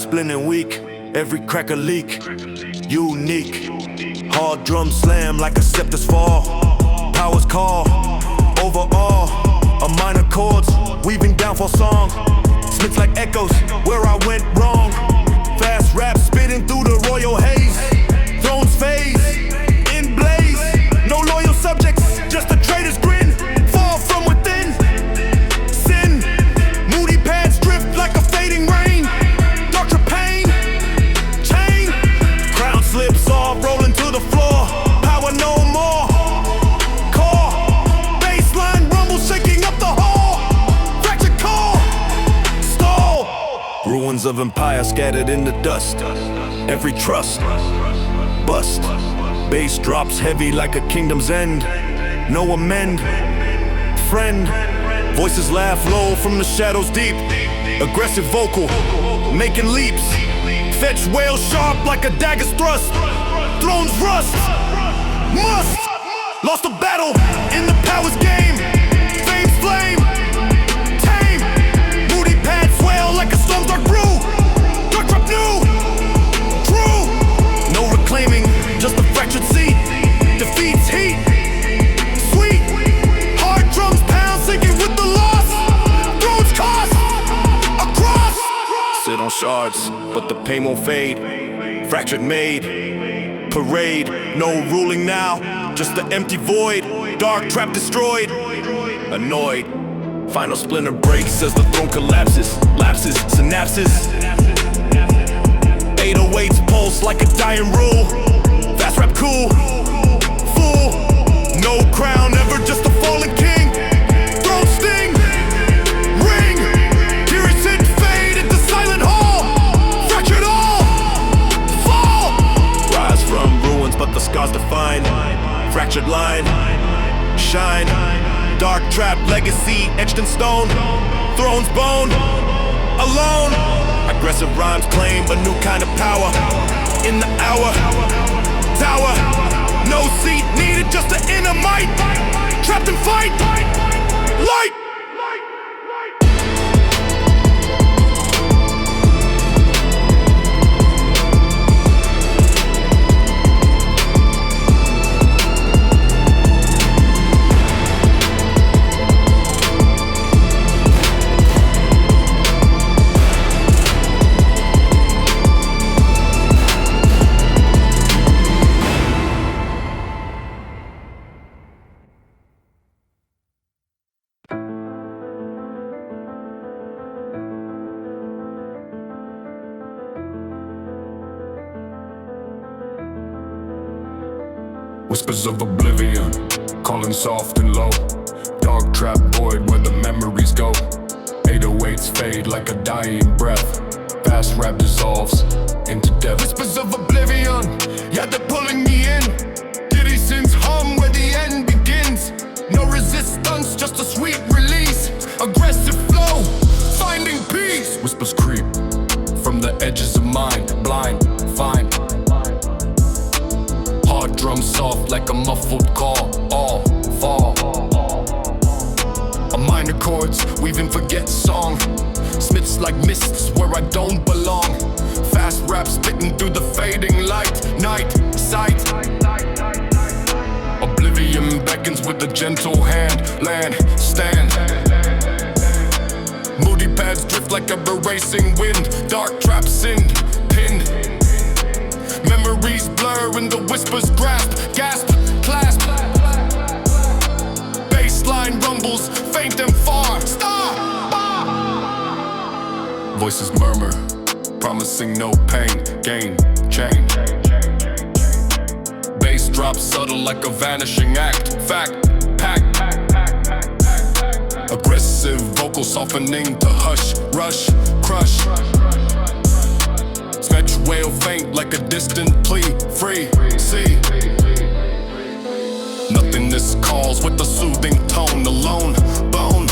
splitting weak, every crack a leak, unique. Hard drum slam like a scepter's fall. Powers call, overall. A minor chords, weaving downfall song. Smiths like echoes, where I went wrong. Fast rap spitting through the royal haze. Thrones phase, in blaze. No loyal subjects, just a traitor's grin. Fall from within, sin. Moody pads drift like a fading rain. Doctor pain, chain. Crown slips off, rolling to the floor. Power no more. Core, baseline rumble shaking up the hall. Fractured core, stall. Ruins of empire scattered in the dust. Every trust, bust. Bass drops heavy like a kingdom's end. No amend, friend. Voices laugh low from the shadows deep. Aggressive vocal, making leaps. Fetch wail sharp like a dagger's thrust. Thrones rust, must. Lost a battle in the power's game. Fame's flame, tame. Moody pads swell like a storm dark brew. Dark drop new, true. No reclaiming, just a fractured seat. Defeats heat, sweet. Hard drums pound, sinking with the loss. Thrones cost, across. Sit on shards, but the pain won't fade. Fractured made, parade. No ruling now, just the empty void. Dark trap destroyed, annoyed. Final splinter breaks as the throne collapses. Lapses, synapses. 808's pulse like a dying rule. Fast rap cool, fool. No crown, ever just a fallen king. Throne sting, ring. Irritant fade into silent hall. Fractured all, fall. Rise from ruins, but the scars define. Fractured line, shine. Dark trap legacy etched in stone. Throne's bone, alone. Aggressive rhymes claim a new kind of power. In the hour, tower. No seat needed, just an inner might. Trapped in fight, light. Whispers of oblivion, calling soft and low. Dark trap void where the memories go. 808s fade like a dying breath. Fast rap dissolves into death. Whispers of oblivion, yeah, they're pulling me in. Diddy sins hum where the end begins. No resistance, just a sweet release. Aggressive flow, finding peace. Whispers creep from the edges of mind. Blind, fine. Hard drums soft like a muffled call. All fall. A minor chords weaving forget song. Smiths like mists where I don't belong. Fast rap spitting through the fading light. Night, sight. Oblivion beckons with a gentle hand. Land, stand. Moody pads drift like a racing wind. Dark trap sinned, pinned. Memories blur and the whispers grasp. Gasp, clasp. Baseline rumbles, faint and far. Stop! Voices murmur, promising no pain. Gain, change. Bass drops subtle like a vanishing act. Fact, pack. Aggressive vocal softening to hush, rush, crush. Fetch wail faint like a distant plea. Free, see. Nothingness calls with a soothing tone. Alone, bone.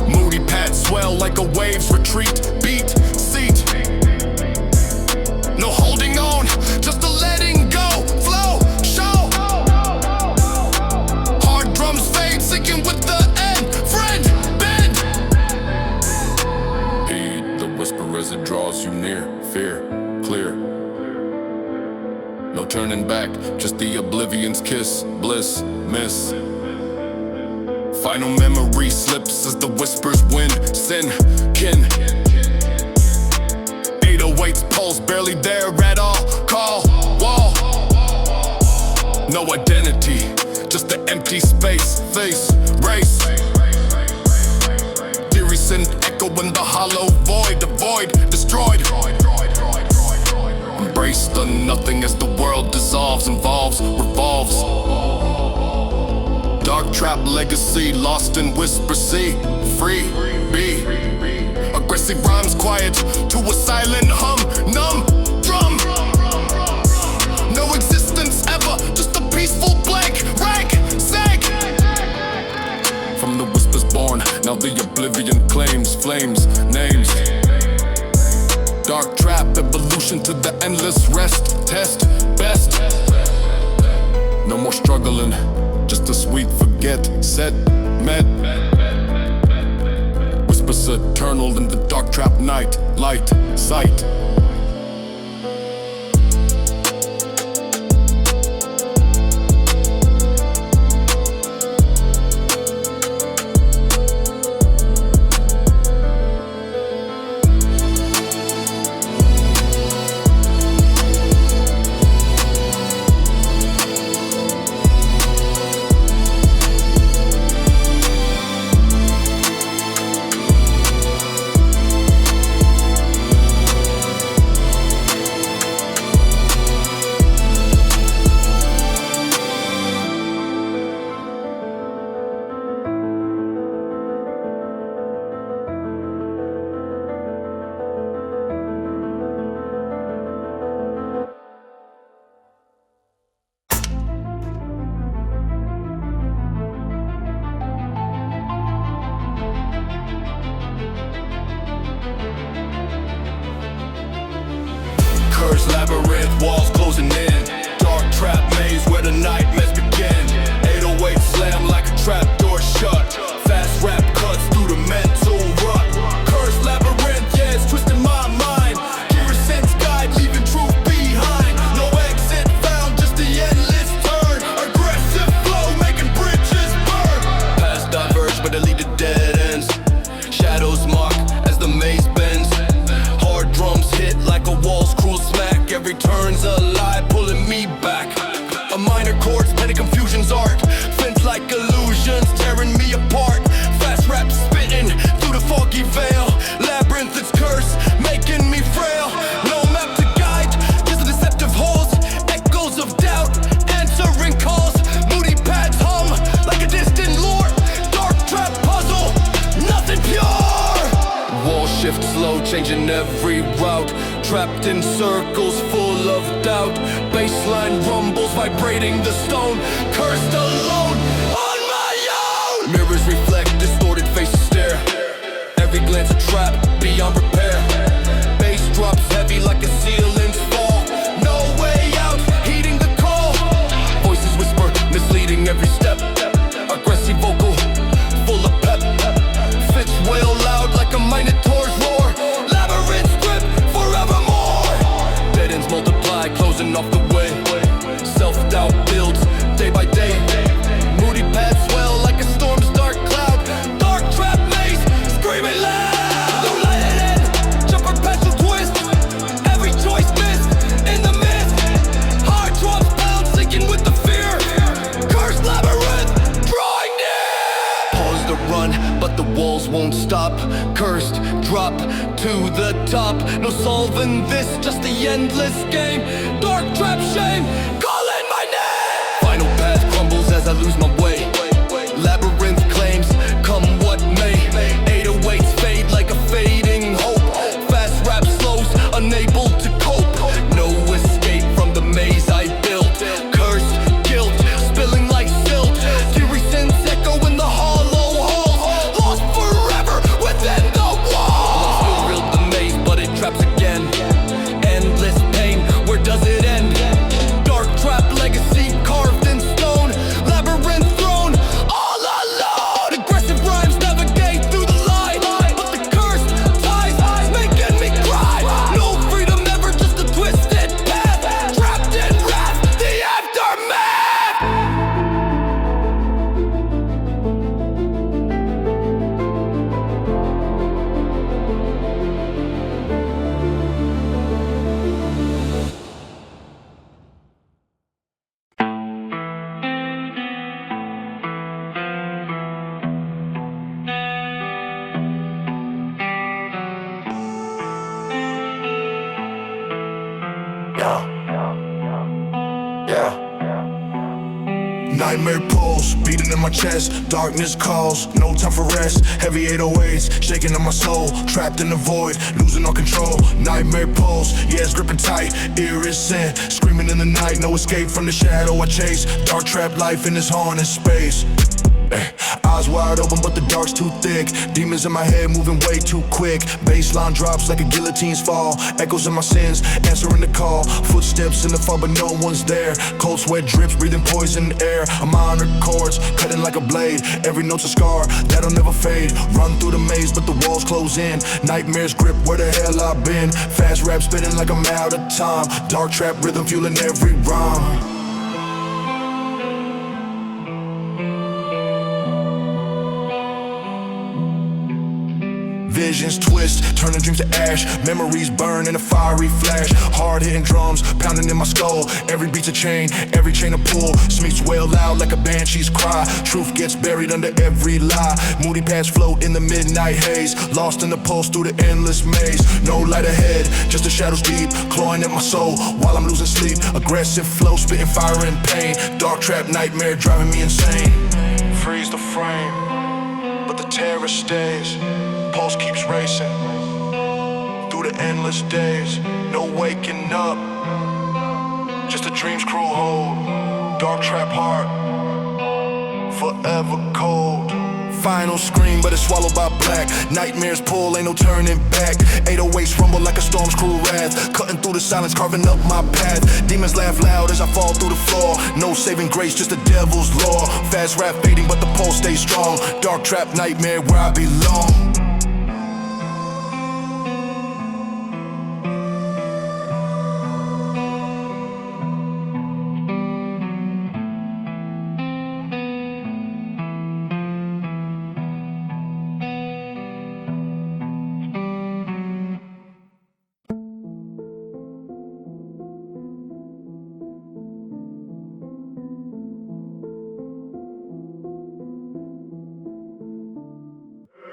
Moody pads swell like a wave's retreat. Beat, seat. No holding on, just a letting go. Flow, show. Hard drums fade, sinking with the end. Friend, bend. Heed the whisperers back, just the oblivion's kiss, bliss, miss. Final memory slips as the whispers win, sin, kin. 808's pulse barely there at all, call, wall. No identity, just the empty space, face, race. Theory send echo in the hollow void, the void destroyed. Embrace the nothing as the world dissolves, involves, revolves. Dark trap legacy, lost in whisper sea, free, be. Aggressive rhymes quiet to a silent hum, numb drum. No existence ever, just a peaceful blank, rank, sag. From the whispers born, now the oblivion claims, flames, names. Dark trap evolution to the endless rest, test, best. No more struggling, just a sweet forget, set, met. Whispers eternal in the dark trap night, light, sight. Cursed labyrinth, walls closing in. Dark trap maze where the nightmares begin. 808 slam like a trap door shut. Fast rap cuts through the mental rut. Cursed labyrinth, yeah, it's twisting my mind. Gear sense guide, leaving truth behind. No exit found, just the endless turn. Aggressive flow, making bridges burn. Paths diverge, but they lead to dead ends. Shadows mark as the maze bends. Hard drums hit like a wall's cruel smack. Every turn's a lie, pulling me back. A minor chords, petty confusion's art. Fence like illusions, tearing me apart. Fast rap spitting through the foggy veil. Labyrinth, it's cursed, making me frail. No map to guide, just the deceptive holes. Echoes of doubt, answering calls. Moody pads hum like a distant lure. Dark trap puzzle, nothing pure. Wall shift slow, changing every route. Trapped in circles full of doubt. Baseline rumbles, vibrating the stone. Cursed alone, on my own. Mirrors reflect, distorted faces stare. Every glance a trap, beyond repair. Bass drops heavy like a ceiling's fall. No way out, heeding the call. Voices whisper, misleading every step. Aggressive vocal, full of pep. Fits wail loud like a minotaur's roar. Labyrinth grip forevermore. Dead ends multiply, closing off the way. Self-doubt builds day by day. Moody paths swell like a storm's dark cloud. Dark trap maze, screaming loud. Don't let it in, jumper pencil twist. Every choice missed in the mist. Hard drops bound, sinking with the fear. Cursed labyrinth, drawing near. Pause to run, but the walls won't stop. Cursed, drop to the top. No solving this, just the endless game. Dark trap shame, calling my name. Final path crumbles as I lose my way. Labyrinth claims, come what may. 808s fade like a fading hope. Fast rap slows, unable to cope. No escape from the maze I built. Cursed guilt, spilling like silt. Theory sends echo in the hollow halls. Lost forever within the wall. Still reeled the maze, but it traps again. Endless pain, where does it end? Dark Nightmare pulse, beating in my chest. Darkness calls, no time for rest. Heavy 808s, shaking in my soul. Trapped in the void, losing all control. Nightmare pulse, yeah, it's gripping tight. Ear is sin, screaming in the night. No escape from the shadow I chase. Dark trap life in this haunted space. Eyes wide open but the dark's too thick. Demons in my head moving way too quick. Baseline drops like a guillotine's fall. Echoes in my sins, answering the call. Footsteps in the fog but no one's there. Cold sweat drips, breathing poison air. I'm on the chords, cutting like a blade. Every note's a scar, that'll never fade. Run through the maze but the walls close in. Nightmares grip, where the hell I've been. Fast rap spinning like I'm out of time. Dark trap rhythm fueling every rhyme. Visions twist, turning dreams to ash. Memories burn in a fiery flash. Hard hitting drums, pounding in my skull. Every beat's a chain, every chain a pull. Smeeks wail loud like a banshee's cry. Truth gets buried under every lie. Moody paths float in the midnight haze. Lost in the pulse through the endless maze. No light ahead, just the shadows deep. Clawing at my soul while I'm losing sleep. Aggressive flow, spitting fire and pain. Dark trap nightmare driving me insane. Freeze the frame, but the terror stays. Pulse keeps racing through the endless days. No waking up, just a dream's cruel hold. Dark trap heart, forever cold. Final scream, but it's swallowed by black. Nightmares pull, ain't no turning back. 808s rumble like a storm's cruel wrath. Cutting through the silence, carving up my path. Demons laugh loud as I fall through the floor. No saving grace, just the devil's law. Fast rap fading, but the pulse stays strong. Dark trap nightmare where I belong.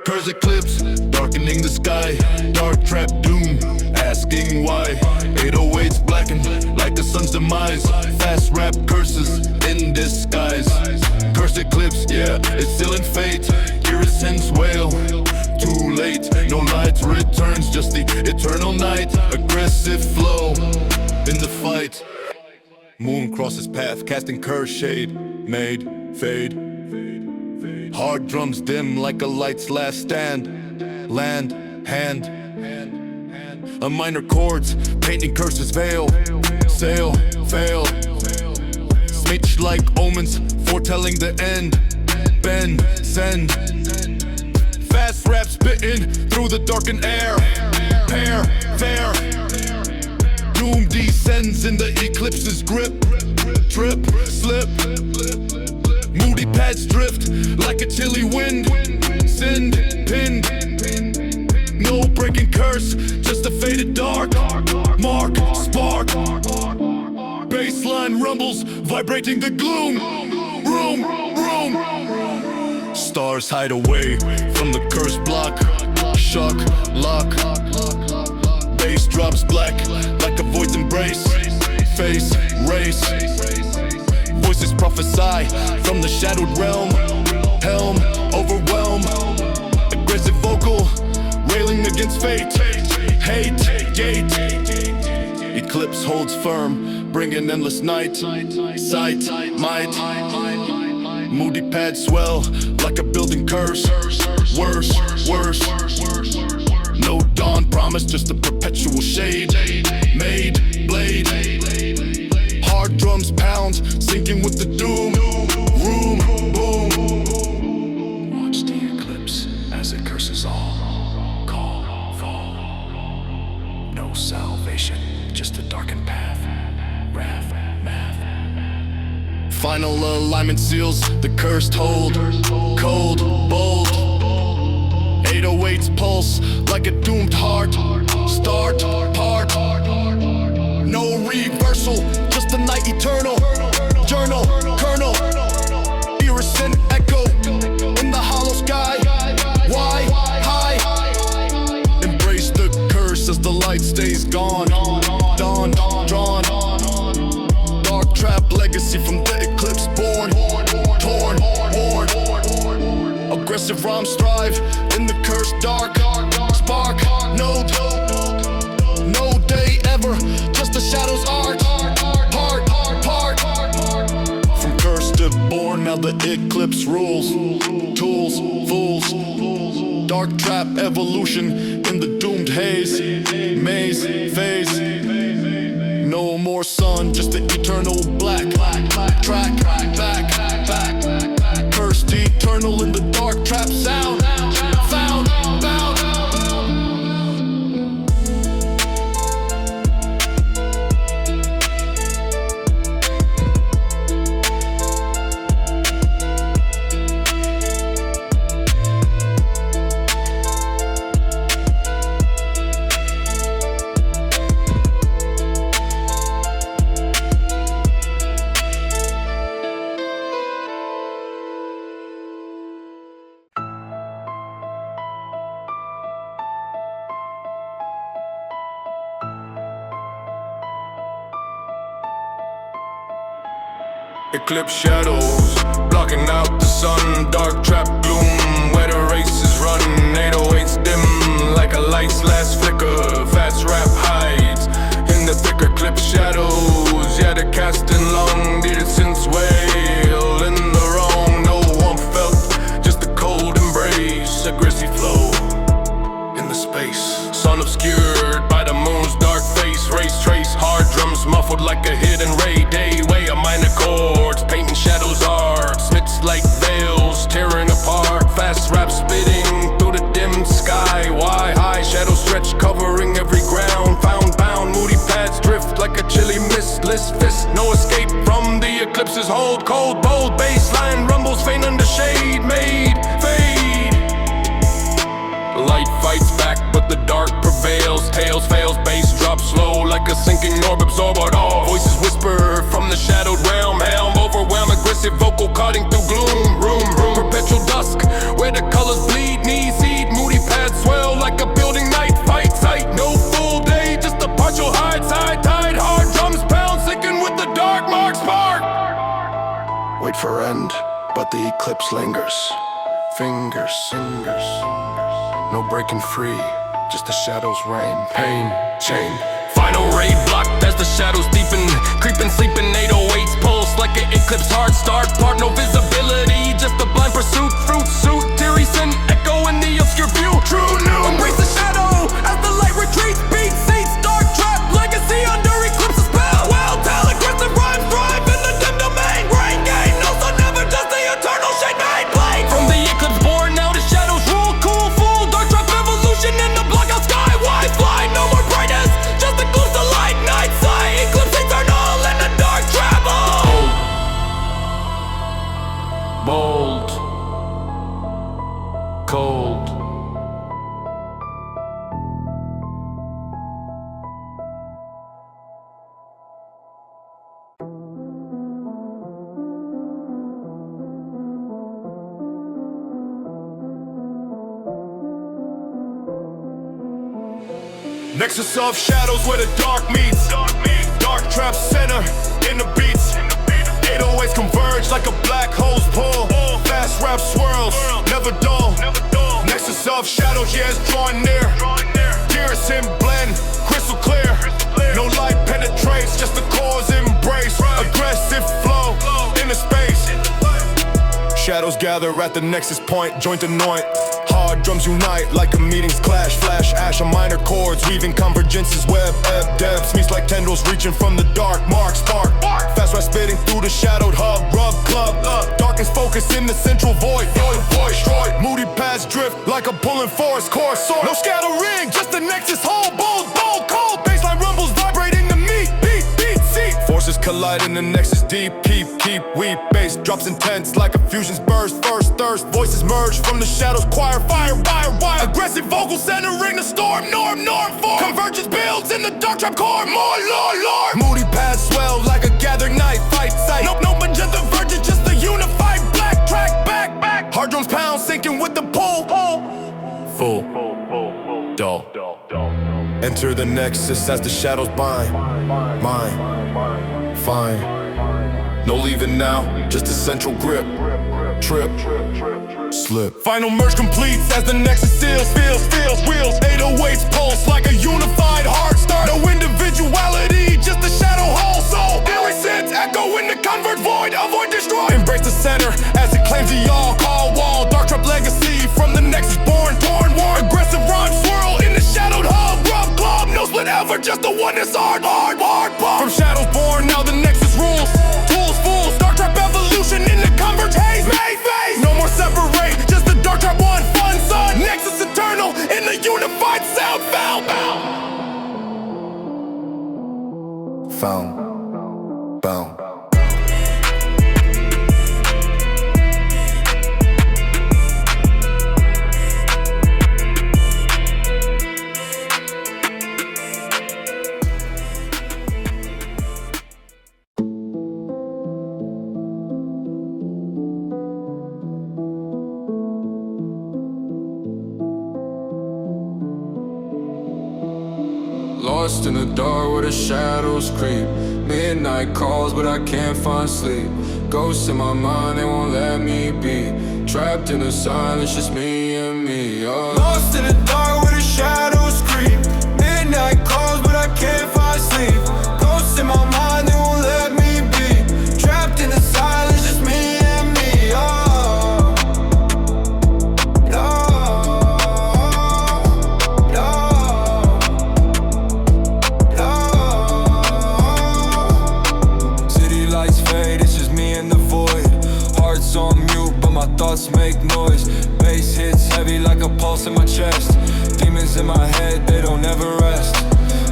Curse eclipse, darkening the sky. Dark trap doom, asking why. 808s blackened like the sun's demise. Fast rap curses in disguise. Curse eclipse, yeah, it's sealing fate. Hear his sins wail, too late. No light returns, just the eternal night. Aggressive flow in the fight. Moon crosses path, casting curse shade. Made, fade. Hard drums dim like a light's last stand. Land, hand. A minor chords, painting curses veil. Sail, fail. Smitch like omens, foretelling the end. Bend, send. Fast rap spitting through the darkened air. Pair, fair. Doom descends in the eclipse's grip. Drip, slip. Moody pads drift like a chilly wind. Send, pinned. No breaking curse, just a faded dark. Mark, spark. Baseline rumbles, vibrating the gloom. Room. Stars hide away from the cursed block. Shock, lock. Bass drops black like a void's embrace. Face, race. Voices prophesy from the shadowed realm. Helm, overwhelm. Aggressive vocal, railing against fate. Hate, gate. Eclipse holds firm, bringing endless night. Sight, might. Moody pads swell like a building curse. Worse. No dawn promise, just a perpetual shade. Made, blade. Hard drums pound, sinking with the doom. Room, boom. Watch the eclipse as it curses all. Call, fall. No salvation, just a darkened path. Wrath, math. Final alignment seals the cursed hold. Cold, bold. 808's pulse like a doomed heart. Start, part. No reversal, just the night eternal. Journal, kernel. Iridescent echo in the hollow sky. Why, high. Embrace the curse as the light stays gone. Dawn, drawn. Dark trap legacy from the eclipse born. aggressive rhymes thrive in the cursed dark. Spark, no day ever, just the shadows art. Heart, part. From cursed to born, now the eclipse rules. Tools, fools, dark trap evolution in the doomed haze. Maze, phase. No more sun, just the eternal black. Track, back. Cursed eternal in the dark trap sound. Found, bound. Eclipse shadows, blocking out the sun. Dark trap gloom, where the races run. 808s dim, like a light's last flicker. Fast rap hides, in the thicker clip shadows. Yeah, the casting long, needed since whale. In the wrong, no warmth felt, just a cold embrace. Aggressive flow, in the space. Sun obscured by the moon's dark face. Race trace, hard drums muffled like a hidden ray. Day way, a minor chords, painting shadows arcs. Slits like veils, tearing apart. Fast rap spitting through the dim sky. Why high shadows stretch, covering every ground. Found bound, moody paths drift like a chilly mist. List fist, no escape from the eclipse's hold. Cold, bold, baseline rumbles faint under shade. Made, fade. Light fights back, but the dark prevails. Tails fails, bass drops slow like a sinking orb. Absorb it all. Voices whisper from the shadowed realm. Helm overwhelm, aggressive vocal cutting through gloom. Room, perpetual dusk, where the colors bleed. Knees seed, moody paths swell like a building night. Fight sight, no full day, just a partial hide. Side tide, hard drums pound, sinking with the dark mark spark. Wait for end, but the eclipse lingers. Fingers, no breaking free, just the shadows reign. Pain, chain. Final raid blocked as the shadows deepen. Creeping, sleeping, 808s pulse like an eclipse. Hard start, part no visibility, just a blind pursuit. Fruit suit, teary sin, echo in the obscure view. True new, embrace the shadow as the light retreats. Beat seats, dark trap, legacy under eclipse's spell. Well, tell aggressive rhymes thrive in the dim domain. Brain gain, no sun never, just the eternal shade made plain. From the eclipse born, now the shadows rule. Cool, full, dark trap evolution in the blackout sky. Why fly, no more brightness, just the glows the light. Night sight, eclipse eternal in the dark travel. Bold, cold. Nexus of shadows where the dark meets. Dark trap center in the beats. 808s converge like a black hole's pull. Fast rap swirls, never dull. Nexus of shadows, yeah, it's drawing near. Garrison blend, crystal clear. No light penetrates, just the cause embrace. Aggressive flow in the space. Shadows gather at the nexus point, joint anoint. Hard drums unite like a meeting's clash. Flash, ash, a minor chords, weaving convergences. Web, ebb, depths, meets like tendrils reaching from the dark. Mark, spark, fast rap spitting through the shadowed hub. Rub, club, darkest focus in the central void. Void, destroyed, moody paths drift like a pulling forest. Core sword, no scattering, just the nexus hole. Bold, cold, baseline rumbles vibrating the meat. Beat, seat. Forces collide in the nexus deep. Keep, weep. Bass drops intense like a fusion's burst. First thirst, voices merge from the shadows. Choir, fire, wire. Aggressive vocal centering the storm. Norm form. Convergence builds in the dark trap core. More lore. Moody paths swell like a gathered night. Fight sight. No magenta virgin, just the unified black track. Back. Hard drums pound, sinking with the pull. Full. Dull. Enter the nexus as the shadows bind. Mine. Fine. No leaving now, just a central grip. Trip. slip. Final merge completes as the nexus seals, feels, wheels, 808s pulse like a unified heart start. No individuality, just a shadow whole soul. Eerie sense, echo in the convert void, avoid destroy. Embrace the center as it claims the all call wall. Dark trap legacy from the nexus born, torn, war. Aggressive rhyme swirl in the shadowed hub, rough club, no split ever, just the one that's hard. From shadows born, now the nexus rules. Tools, fools, dark trap evolution in the converge haze. No more separate, just the dark trap one fun sun. Nexus eternal in the unified sound. Found. Lost in the dark where the shadows creep. Midnight calls but I can't find sleep. Ghosts in my mind, they won't let me be. Trapped in the silence, just me and me. Lost in the dark where the shadows creep. Midnight calls but I can't find sleep. Ghosts in my mind, they won't let me be. Trapped in the silence, just me and me. On mute, but my thoughts make noise. Bass hits heavy like a pulse in my chest. Demons in my head, they don't ever rest.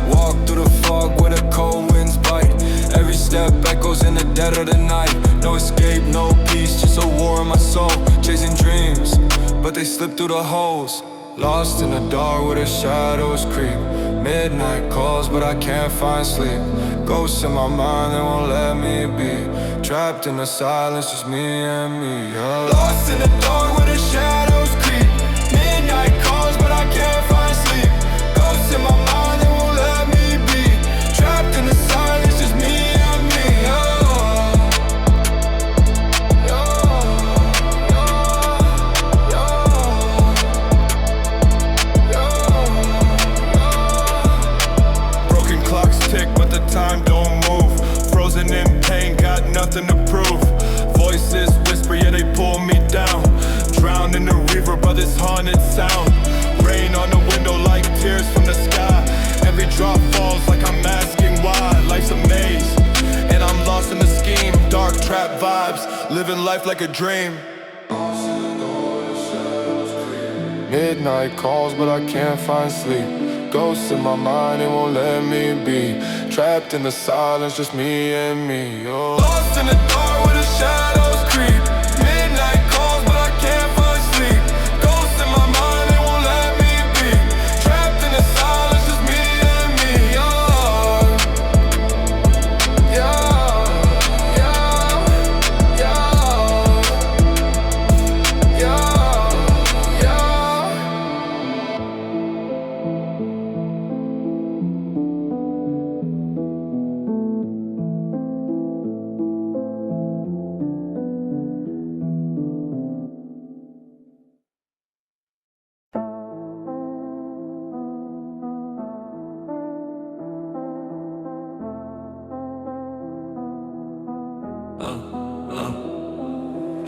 Walk through the fog where the cold winds bite. Every step echoes in the dead of the night. No escape, no peace, just a war in my soul. Chasing dreams, but they slip through the holes. Lost in the dark where the shadows creep. Midnight calls, but I can't find sleep. Ghosts in my mind, they won't let me be. Trapped in the silence, just me and me. Lost in the dark where the shadows creep. Midnight calls, but I can't find sleep. Ghosts in my mind, they won't let me be. Trapped in the silence, just me and me. Broken clocks tick, but the time don't move. Frozen in pain, got nothing to prove. Voices whisper, yeah, they pull me down. Drowned in the river by this haunted sound. Rain on the window like tears from the sky. Every drop falls like I'm asking why. Life's a maze, and I'm lost in the scheme. Dark trap vibes, living life like a dream. Midnight calls, but I can't find sleep. Ghosts in my mind, they won't let me be. Trapped in the silence, just me and me. Lost in the dark where the shadows creep. Midnight calls, but I can't find sleep. Ghosts in my mind, they won't let me be. Trapped in the silence, just me and me.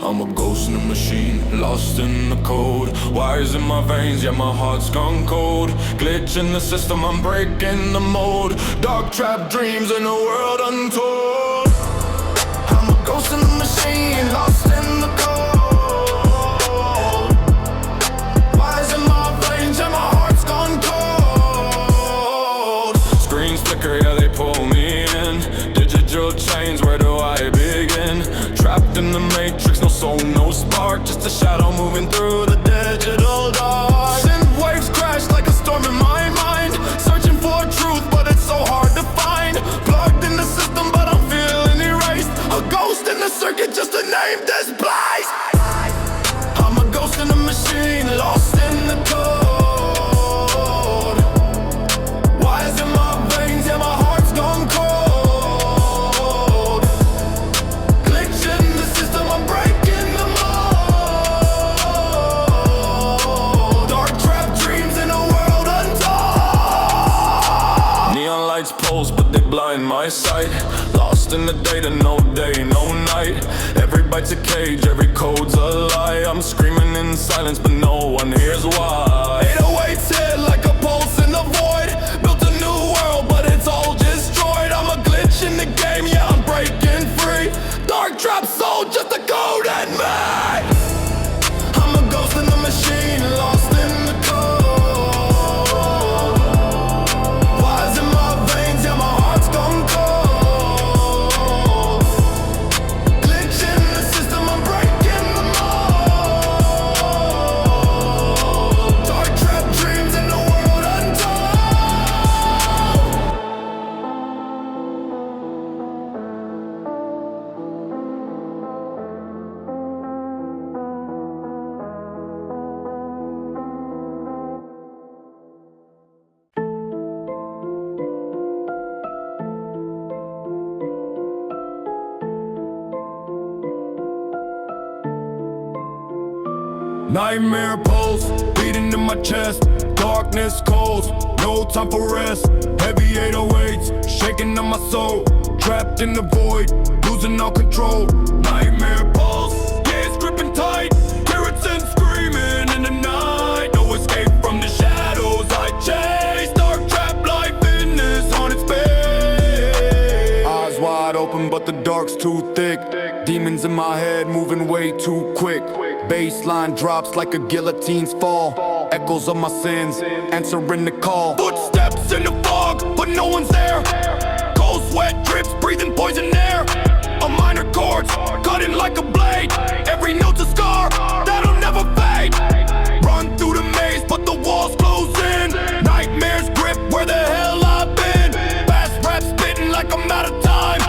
I'm a ghost in a machine, lost in the code. Wires in my veins, yeah, my heart's gone cold. Glitch in the system, I'm breaking the mode. Dark trap dreams in a world untold. I'm a ghost in the machine, lost in the code. Wires in my veins, yeah, my heart's gone cold. Screens flicker, yeah, they pull me in. Digital chains, where do I begin? Trapped in the matrix, no soul, no spark. Just a shadow moving through the digital dark. Synth waves crash like a storm in my mind. Searching for truth, but it's so hard to find. Plugged in the system, but I'm feeling erased. A ghost in the circuit, just a name displaced. I'm a ghost in a machine, lost in the code. Wires in my veins, yeah, my heart's gone cold. Glitch in the system, I'm breaking the mold. my sight. Lost in the data, no day, no night. Every bite's a cage, every code's a lie. I'm screaming in silence, but no one hears why. 808's hit like a pulse in the void. Built a new world, but it's all destroyed. I'm a glitch in the game, yeah, I'm breaking free. Dark trap soul, just a code and me. I'm a ghost in the machine, lost in the code. Fires in my veins, yeah, my heart's gone cold. Glitch in the system, I'm breaking the mold. Dark trap dreams in the world untold. Nightmare pulse, beating in my chest. Darkness calls, no time for rest. Heavy 808s, shaking on my soul. Trapped in the void, losing all control. Nightmare pulse, yeah, it's gripping tight. Spirits and screaming in the night. No escape from the shadows I chase. Dark trap life in this haunted space. Eyes wide open, but the dark's too thick. Demons in my head moving way too quick. Baseline drops like a guillotine's fall. Echoes of my sins, answering the call. Footsteps in the fog, but no one's there. Cold sweat drips, breathing poison air. A minor chords, cutting like a blade. Every note's a scar, that'll never fade. Run through the maze, but the walls close in. Nightmares grip where the hell I've been. Fast rap spitting like I'm out of time.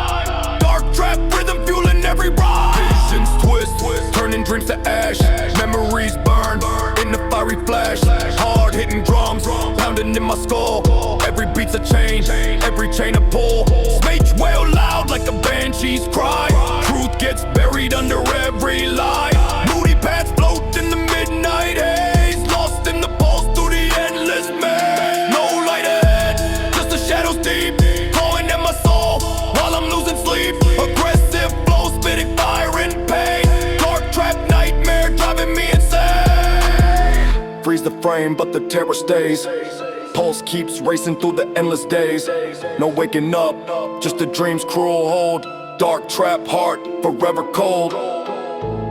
Dark trap rhythm fueling every ride. Visions twist, turning dreams to ash. Memories burn in the fiery flash. Hard hitting drums, pounding in my skull. Every beat's a chain, every chain a pull. Smage wail loud like a banshee's cry. Truth gets buried under every lie. Moody paths float in the midnight haze. Lost in the pulse through the endless maze. No light ahead, just the shadows deep. Clawing at my soul while I'm losing sleep. Aggressive flow, spitting fire and pain. Dark trap nightmare driving me insane. Freeze the frame, but the terror stays. Pulse keeps racing through the endless days. No waking up, just a dream's cruel hold. Dark trap heart, forever cold.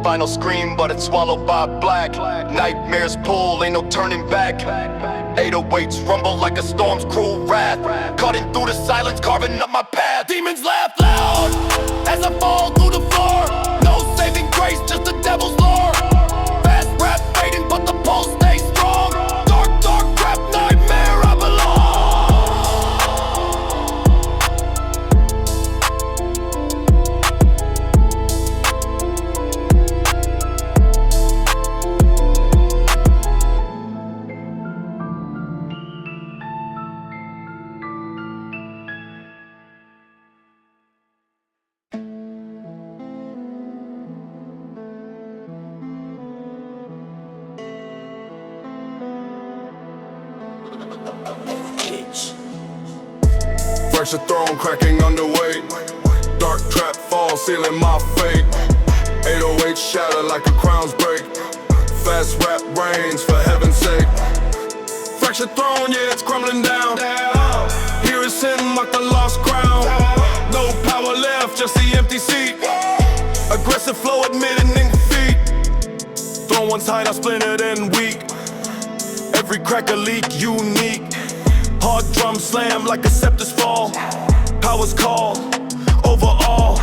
Final scream, but it's swallowed by black. Nightmares pull, ain't no turning back. 808s rumble like a storm's cruel wrath. Cutting through the silence, carving up my path. Demons laugh loud as I fall through the floor. No saving grace, just the devil's lure. Fast rap fading, but the pulse stays strong. Dark, dark trap nightmare, I belong. Fresh a throne cracking underweight. Dark trap fall, sealing my fate. 808 shatter like a crown's break. Fast rap reigns for heaven's sake. Fractured throne, yeah, it's crumbling down. Here is sin like the lost crown. No power left, just the empty seat. Aggressive flow admitting defeat. Throne once high, now splintered and weak. Every crack a leak, unique. Hard drum slam like a scepter's fall. Powers call, overall.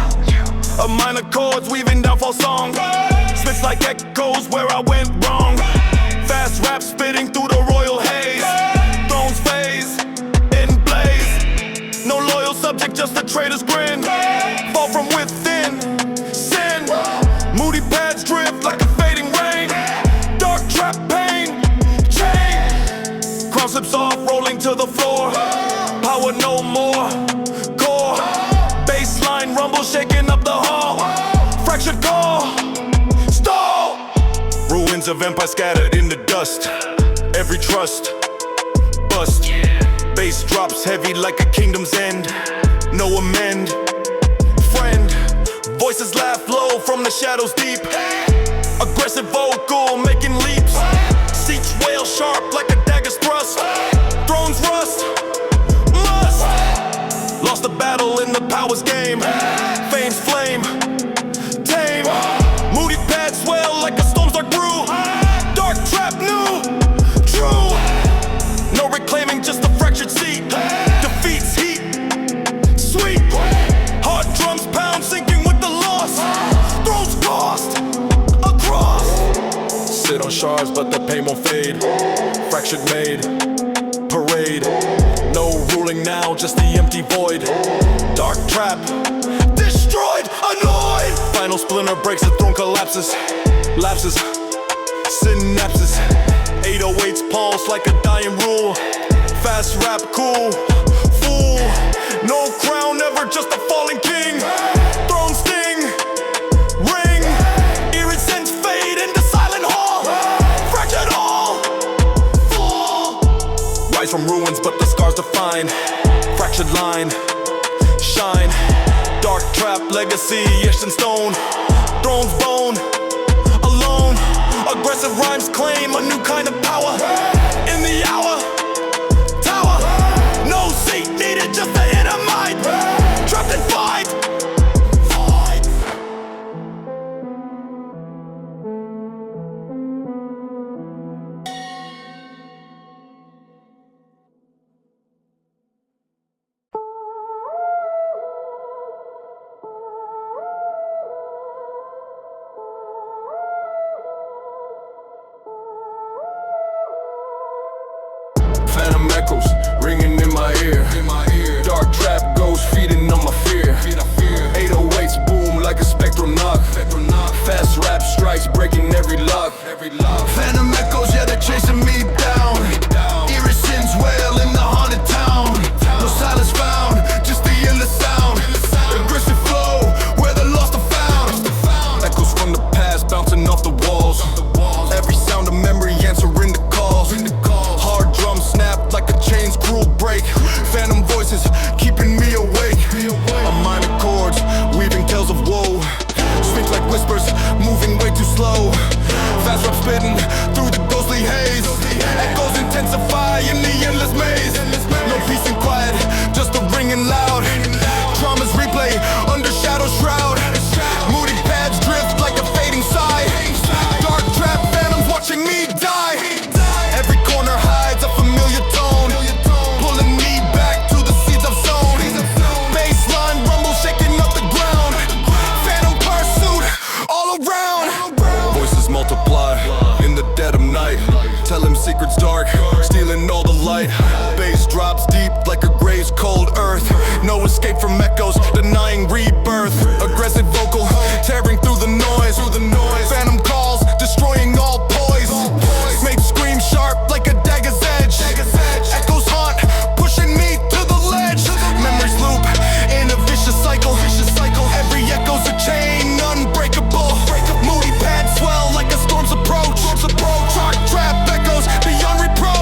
A minor chords weaving downfall song. Spits like echoes where I went wrong. Fast rap spitting through the royal haze. Thrones phase, in blaze. No loyal subject, just a traitor's grin. Fall from within, sin. Moody paths drift like a fading rain. Dark trap pain, chain. Crown slips off, rolling to the floor. Power no more, core. Baseline rumble, shaking up the hall. Fractured call, stall. Ruins of empire scattered in the dust. Every trust, bust. Bass drops heavy like a kingdom's end. no amend. Friend, voices laugh low from the shadows deep. Aggressive vocal making leaps. Seats wail sharp like a dagger's thrust. Thrones rust, must. Lost the battle in the powers game. Fame's flame, tame. Moody pads swell like a storm's dark brew. Dark trap new, true. No reclaiming, just a fractured seat. Defeats heat, sweet. Hard drums pound, sinking with the loss. Throws cost across. Sit on shards, but the pain won't fade. Fractured made, parade. No ruling now, just the empty void. Dark trap, destroyed, annoyed. Final splinter breaks, the throne collapses. Lapses, synapses. 808's pulse like a dying rule. Fast rap, cool, fool. No crown, never just a fallen king. Throne sting, ring. Iridescent fade into silent hall. Fractured all, fall. Rise from ruins, but the scars define. Fractured line, shine. Dark trap legacy, etched in stone. Throne's bone, alone. Aggressive rhymes claim a new kind of power. In the hour, tower. No seat needed, just the inner mind. Trapped in fight. Phantom echoes ringing in my ear. Dark trap ghosts feeding on my fear. 808's boom like a spectral knock. Fast rap strikes breaking every lock. Phantom echoes, yeah, they're chasing me down. Eerie sins wail in the haunted town. No silence found, just the endless sound. Aggressive flow where the lost are found. Echoes from the past bouncing off the walls. Every sound of memory answering the calls. Hard drums snap like a chain's cruel break. Phantom voices keeping me awake. A minor chords weaving tales of woe. Speak like whispers moving way too slow. Fast rap spitting through the ghostly haze. Echoes intensify in the endless maze. No peace and quiet, just a ringing loud. Traumas replay under shadow shroud. Moody pads drift like a fading sigh. Dark trap phantoms watching me die. Every corner hides a familiar tone, pulling me back to the seeds I've sown. Baseline rumble shaking up the ground. Phantom pursuit all around. Voices multiply in the dead of night, telling secrets dark, stealing all the light. Bass drops deep like a grave's cold earth. No escape from echoes, denying rebirth. Aggressive vocal tearing through the noise. Phantom calls, destroying all poise. Make scream sharp like a dagger's edge. Echoes haunt, pushing me to the ledge. Memories loop in a vicious cycle. Every echo's a chain, unbreakable. Moody pads swell like a storm's approach. Dark trap echoes beyond reproach.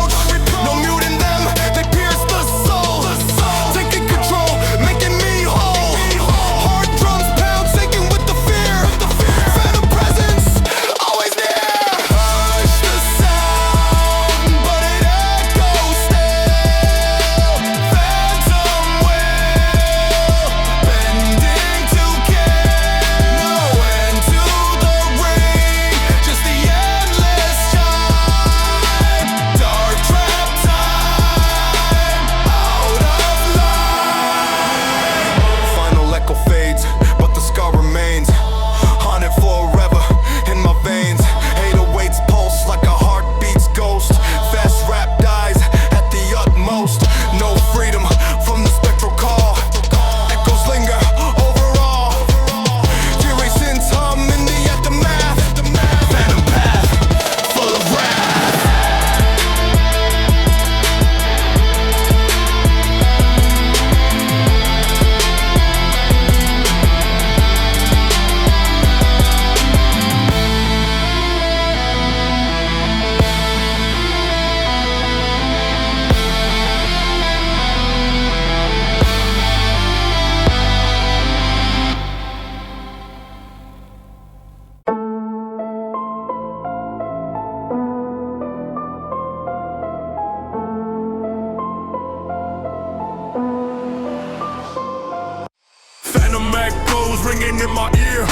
echoes ringing in my ear.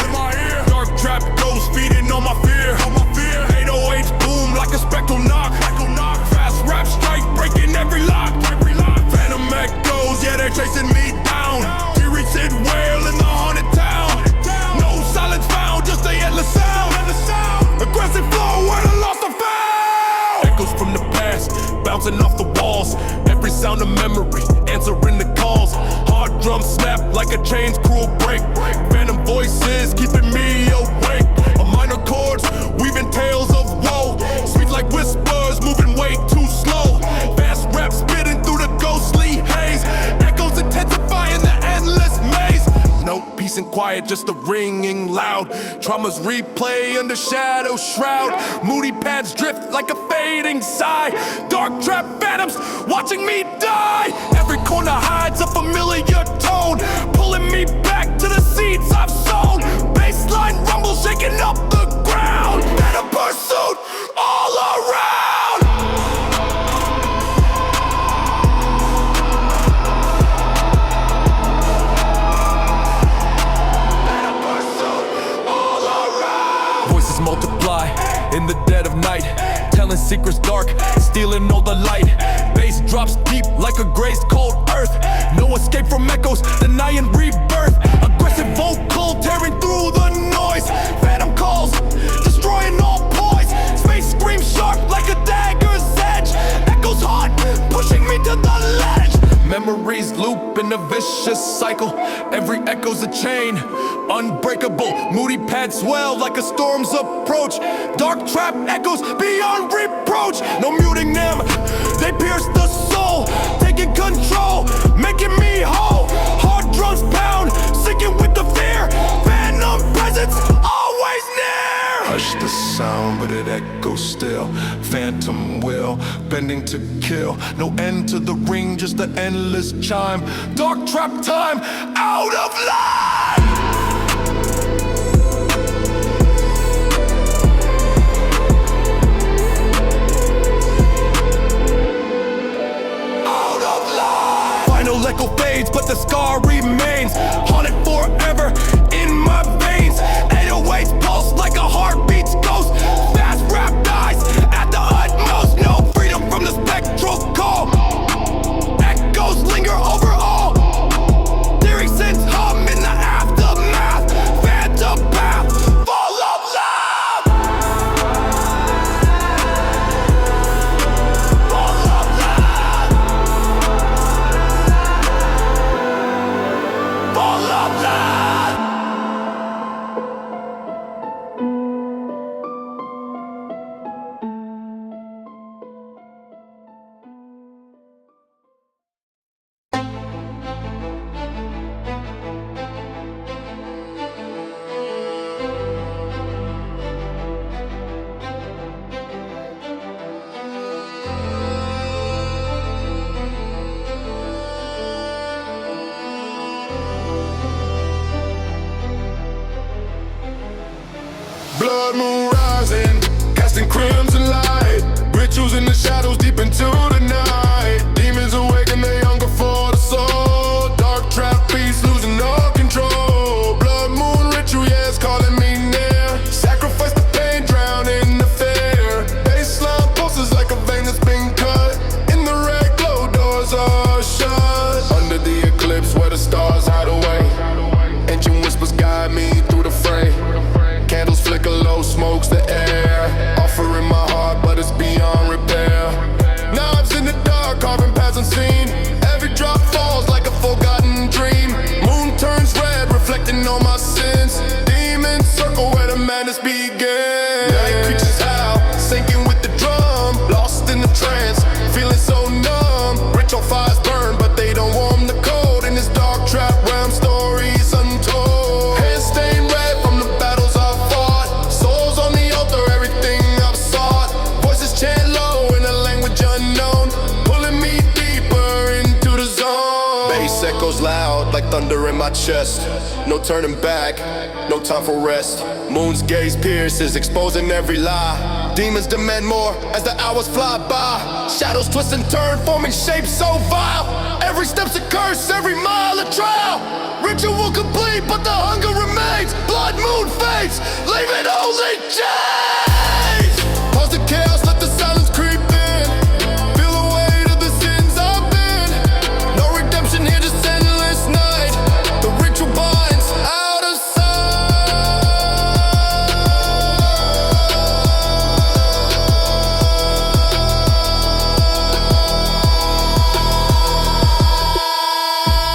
Dark trap ghosts feeding on my fear. 808s boom like a spectral knock. Fast rap strike breaking every lock. Phantom echoes, yeah, they're chasing me down. Eerie sit wail in the haunted town. No silence found, just the endless sound. Aggressive flow where the lost are found. Echoes from the past, bouncing off the walls. Every sound of memory, answering the calls. Hard drums snap like a chain's cruel break. Phantom voices keeping me awake. A minor chords weaving tales of woe. Sweet like whispers moving way too slow. Fast rap spitting through the ghostly haze. Echoes intensifying the endless maze. No peace and quiet, just a ringing loud. Traumas replay under shadow shroud. Moody paths drift like a fading sigh. Dark trap phantoms watching me die. Every corner hides a familiar tone, pulling me back to the seeds I've sown. Baseline rumble shaking up the ground. Phantom pursuit all around. Voices multiply in the dead of night, telling secrets dark, stealing all the light. Bass drops deep like a grazed cold earth. No escape from echoes, denying rebirth. Aggressive vocal tearing through the noise. Phantom calls, destroying all poise. Space screams sharp like a dagger's edge. Echoes hot, pushing me to the ledge. Memories loop in a vicious cycle. Every echo's a chain, unbreakable. Moody pads swell like a storm's approach. Dark trap echoes beyond reproach. No muting them, they pierce the soul, taking control, making me whole. Hard drums pound, sinking with the fear. Phantom presence always near. Hush the sound, but it echoes still. Phantom will, bending to kill. No end to the ring, just the endless chime. Dark trap time, out of line. Out of line. Final echo fades, but the scar remains. Haunted forever in my veins. 808s pulse like a heartbeat's ghost. Fast rap dies at the utmost. No freedom from the spectral call. Echoes linger over all. Theory sends hum in the aftermath. Phantom path, full of love. Full of love. Full of love. thunder in my chest. No turning back, no time for rest. Moon's gaze pierces, exposing every lie. Demons demand more as the hours fly by. Shadows twist and turn, forming shapes so vile. Every step's a curse, every mile a trial. Ritual complete, but the hunger remains. Blood moon fades, leaving only chains. Pause the chaos, let the silence creep in. Feel the weight of the sins I've been. No redemption here, just endless night. The ritual binds out of sight.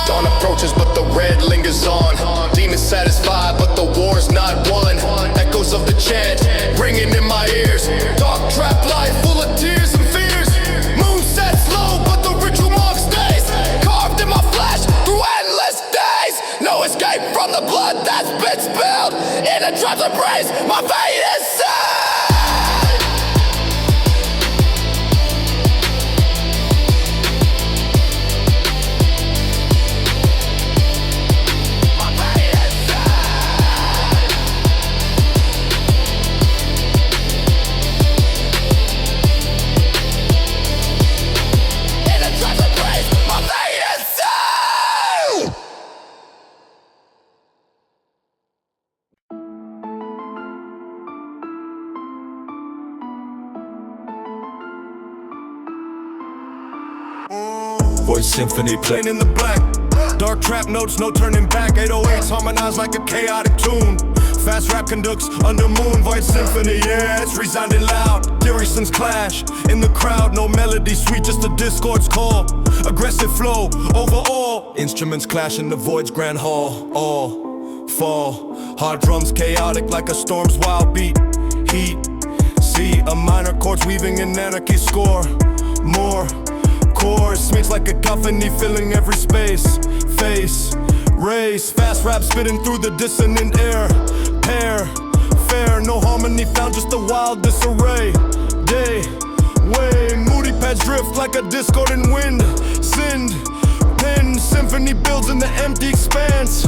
Dawn approaches, but the red lingers on. Demons satisfied, but the war's not won. Echoes of the chant ringing in my ears. Dark trap life full of tears and fears. Moon sets low, but the ritual mark stays. Carved in my flesh through endless days. No escape from the blood that's been spilled. In a trap's embrace, my fate is sealed. Voice symphony playing in the black. Dark trap notes, no turning back. 808s harmonize like a chaotic tune. Fast rap conducts under moon. Voice symphony, yeah, it's resounding loud. Garrisons clash in the crowd. No melody sweet, just a discord's call. Aggressive flow over all. Instruments clash in the void's grand hall. All fall. Hard drums chaotic like a storm's wild beat. Heat. See a minor chords weaving an anarchy score. More chorus meets like a cacophony filling every space. Face, race, fast rap spitting through the dissonant air. Pair, fair, no harmony found, just a wild disarray. Day, way, moody pads drift like a discordant wind. Sinned, pin, symphony builds in the empty expanse.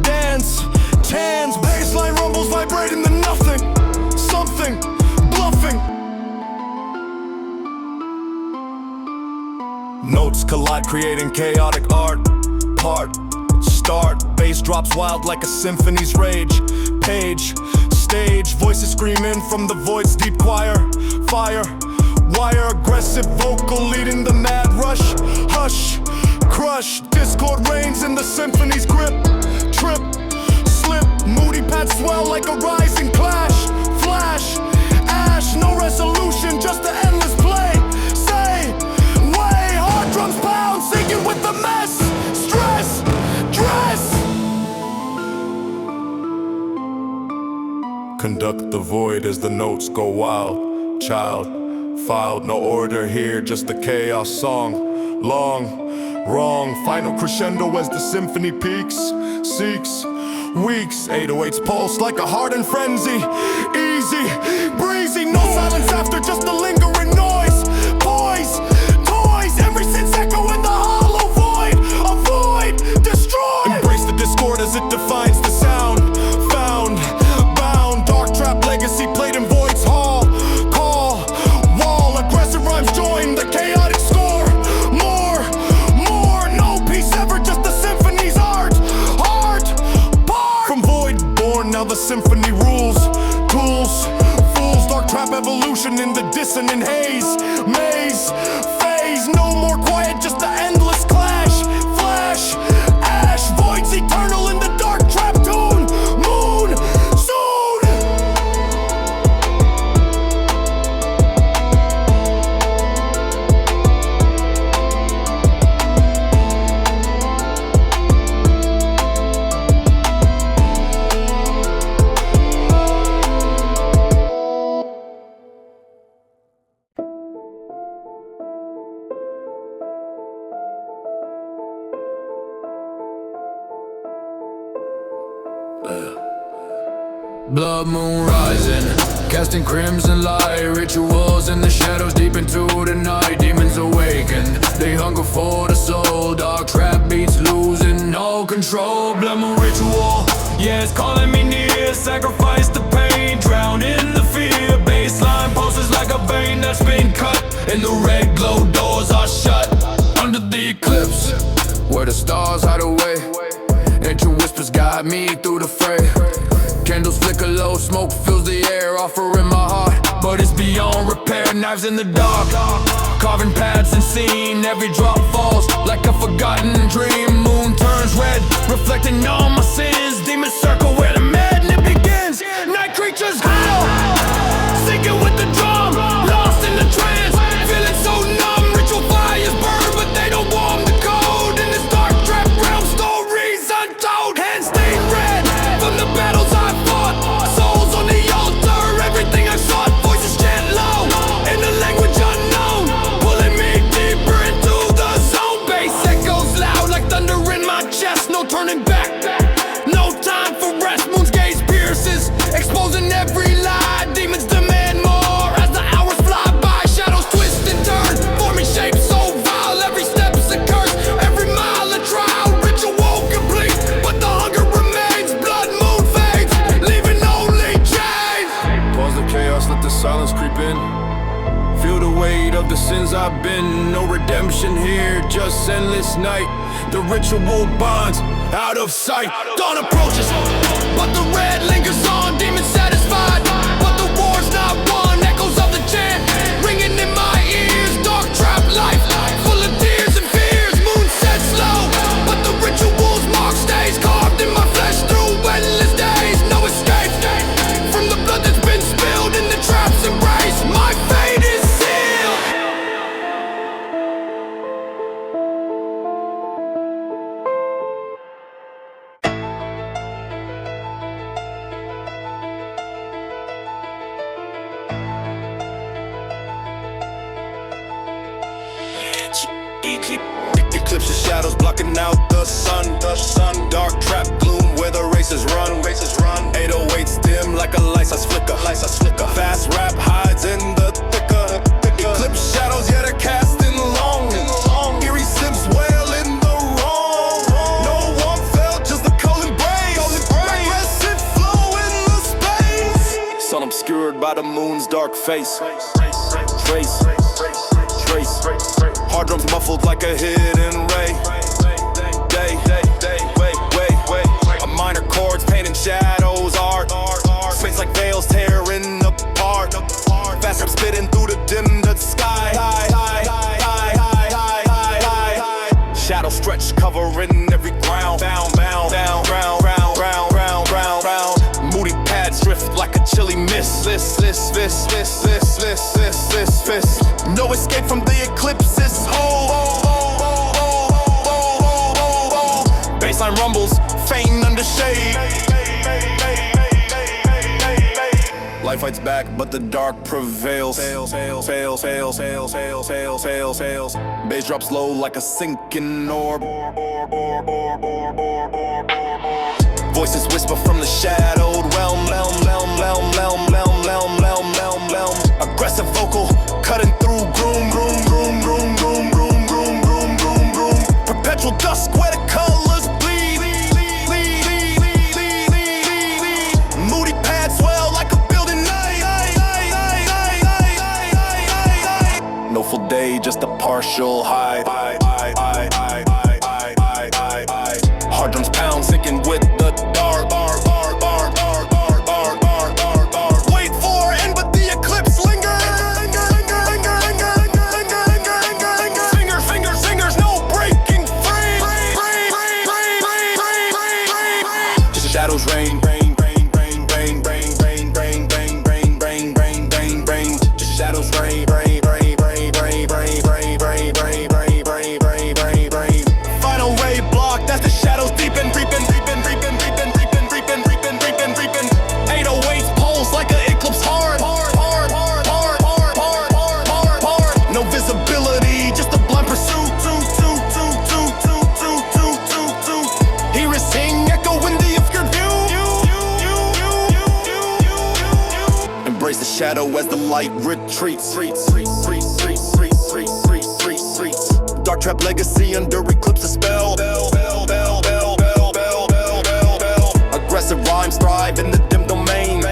Dance, tans, bassline rumbles vibrating the nothing. Something, bluffing. Notes collide, creating chaotic art. Part, start, bass drops wild like a symphony's rage. Page, stage, voices screaming from the void's deep choir. Fire, wire, aggressive vocal leading the mad rush. Hush, crush, discord reigns in the symphony's grip. Trip, slip, moody pads swell like a rising clash. Flash, ash, no resolution, just the endless play. Say, way, hard drums pound, singing with the mess. Stress, dress. Conduct the void as the notes go wild. Child, filed, no order here, just a chaos song. Long, wrong, final crescendo as the symphony peaks. Seeks, weeks, 808s pulse like a hardened frenzy. Easy, breezy, no silence after, just a lingering noise. Poise, toys, every sense echo in the hollow void. Avoid, destroy. Embrace the discord as it defines the sound. Found, bound, dark trap legacy played in void's hall. Call, wall, aggressive rhymes join the chaotic score. More, no peace ever, just the symphony's art. Heart, part. From void born, now the symphony rules. Tools, fools, dark trap evolution in the dissonant haze. Maze, phase, no more quiet, just the endless clash. Flash, ash, voids eternal in the dark trap tune. Moon, soon. Blood moon rising, casting crimson light. Rituals in the shadows deep into the night. Demons awaken, they hunger for the soul. Dark trap beats losing all control. and the red glow doors are shut. Under the eclipse, where the stars hide away, ancient whispers guide me through the fray. Candles flicker low, smoke fills the air, offering my heart, but it's beyond repair. Knives in the dark, carving paths unseen. Every drop falls like a forgotten dream. Moon turns red, reflecting all my sins. Demons circle where the madness begins. Night creatures howl, sinking with the drum, lost in the trance, feeling so numb. Ritual fires burn, but they don't warm the cold. In this dark trap realm, stories untold. Hands stained red from the battles I fought. Souls on the altar, everything I've sought. Voices chant low in the language unknown, pulling me deeper into the zone. Bass echoes loud like thunder in my chest. No turning back, no time for rest. Moon's gaze pierces, exposing every lie. Demons demand more as the hours fly by. Shadows twist and turn, forming shapes so vile. Every step is a curse, every mile a trial. Ritual complete, but the hunger remains. Blood moon fades, leaving only chains. Pause the chaos, let the silence creep in. Feel the weight of the sins I've been. No redemption here, just endless night. The ritual bonds out of sight. Dawn approaches, but the red lingers on. Demons satisfied, but the war's not won. Echoes of the chant ringing in my ears. Dark trap life, full of tears and fears. Moon sets slow, but the ritual's mark stays carved in my flesh through endless days. No escape from the blood that's been spilled in the trap's embrace. My fate is sealed. Eclipse of shadows blocking out the sun. Dark trap gloom where the races run. 808s dim like a lights flicker. Fast rap hides in the thicker. Eclipse shadows, yeah, they're casting long. Eerie sims wail in the wrong. No one fell, just the cold embrace. Aggressive flow in the space. Sun obscured by the moon's dark face. Trace. Hard drums muffled like a hidden ray. A minor chords painting shadows art. Space like veils tearing apart. Fast rap spitting through the dimmed sky. Shadows stretch covering every ground. Moody pads drift like a chilly mist. No escape from the eclipse's hold. Baseline rumbles, faint under shade. Life fights back, but the dark prevails. Bass drops low like a sinking orb. Voices whisper from the shadowed realm. Aggressive vocal cutting through gloom. Perpetual dusk where the colors bleed. Moody pads swell like a building night. No full day, just a partial high. Hard drums pound, sinking with the dark. Wait for end, but the eclipse lingers. Singers, no breaking free. Shadows rain. Shadows rain. Final ray block, that's the shadows deepen. 808s pulse like an eclipse hard. No visibility, just a blind pursuit. Hear it sing, echo in the obscure view. Embrace the shadow as the light retreats. Dark trap legacy under eclipse spell. Aggressive rhymes thrive in the dim domain.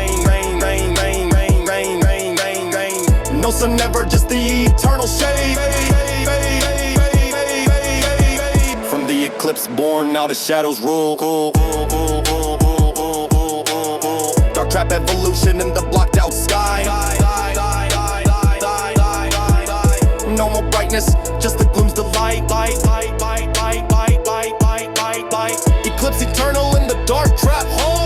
No are never just the eternal shade. From the eclipse born, now the shadows rule. Dark trap evolution in the blocked out sky. No more brightness, just the gloom's the light. Eclipse eternal in the dark trap hole.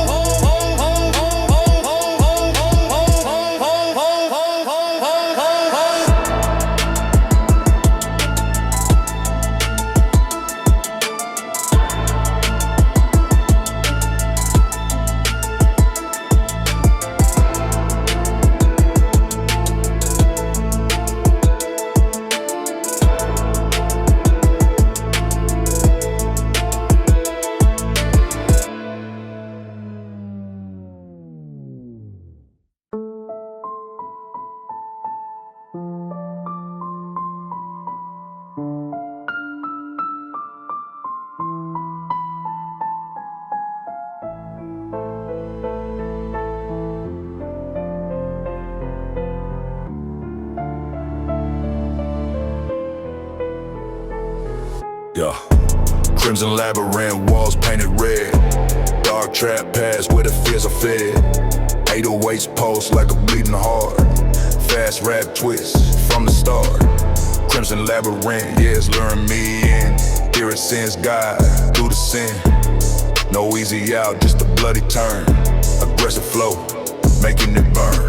Yeah. Crimson labyrinth, walls painted red. Dark trap paths where the fears are fed. 808s pulse like a bleeding heart. Fast rap twist from the start. Crimson labyrinth, yeah, it's luring me in. Here it sends God through the sin. No easy out, just a bloody turn. Aggressive flow, making it burn.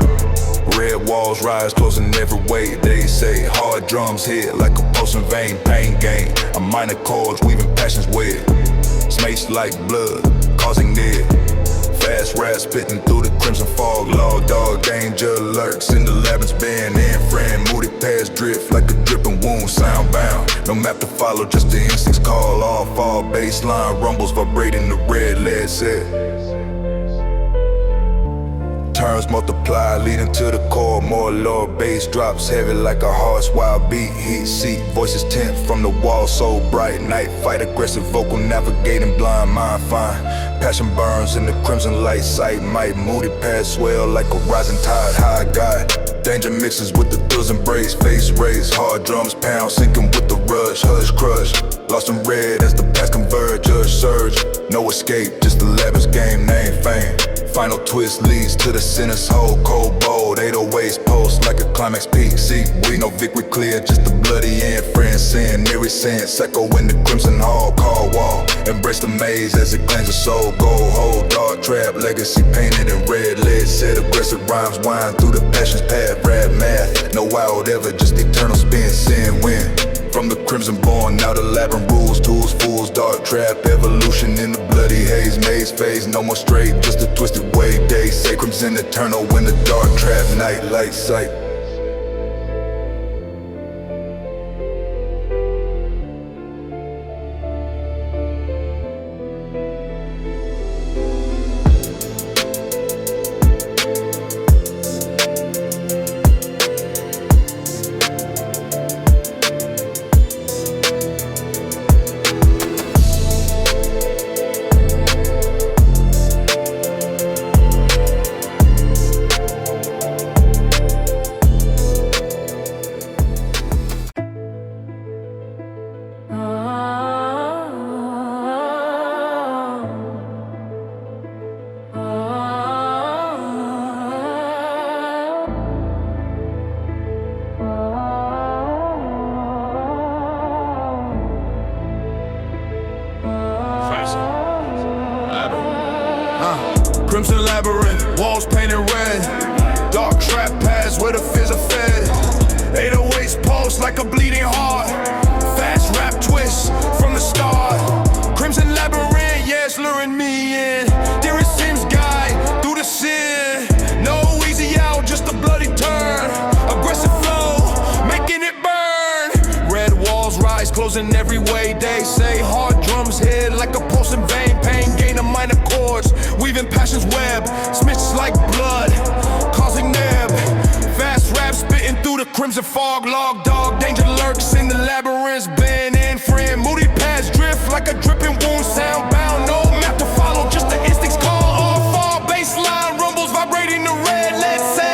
Red walls rise, closing every way. They say hard drums hit like a pulsing vein. Pain gain, a minor chords weaving passions web. Smaced like blood, causing dead. Fast rap spitting through the crimson fog. Law dog danger lurks in the labyrinth's bend. In friend, moody past drift like a dripping wound. Sound bound, no map to follow, just the instincts call. All fall, baseline rumbles vibrating the red lead set. Turns multiply, leading to the core. More lower bass drops heavy like a horse. Wild beat, heat seat, voices tint from the wall. So bright, night fight, aggressive vocal, navigating blind mind fine. Passion burns in the crimson light, sight might. Moody past swell like a rising tide. High God, danger mixes with the thrills embrace. Face raised, hard drums pound, sinking with the rush. Hush crush, lost in red as the past converge. Judge surge, no escape, just the lavish game, name fame. Final twist leads to the sinner's hole. Cold bold, 808s pulse like a climax peak. See, we no victory clear, just the bloody end. Friend sin, near sense, echo in the crimson hall. Call wall, embrace the maze as it claims a soul. Gold hole, dark trap, legacy painted in red lead. Said aggressive rhymes wind through the passion's path. Rap math, no wild ever, just eternal spin. Sin win. From the crimson born, now the labyrinth rules. Tools, fools, dark trap, evolution in the bloody haze. Maze phase, no more straight, just a twisted way. Day, say crimson eternal in the dark trap. Night, light, sight. Crimson labyrinth, walls painted red. Dark trap paths where the fears are fed. 808s pulse like a bleeding heart. Fast rap twist from the start. Crimson labyrinth, yeah, it's luring me in. There it seems guide through the sin. No easy out, just a bloody turn. Aggressive flow, making it burn. Red walls rise, closing every way. They say hard drums hit like a pulsing vein. Pain gain a minor chords, weaving passion's web. Smits like blood, causing neb. Fast rap spitting through the crimson fog. Log dog, danger lurks in the labyrinth's bend. And friend, moody paths drift like a dripping wound. Sound bound, no map to follow, just the instincts call. All fall, baseline rumbles vibrating the red lead set.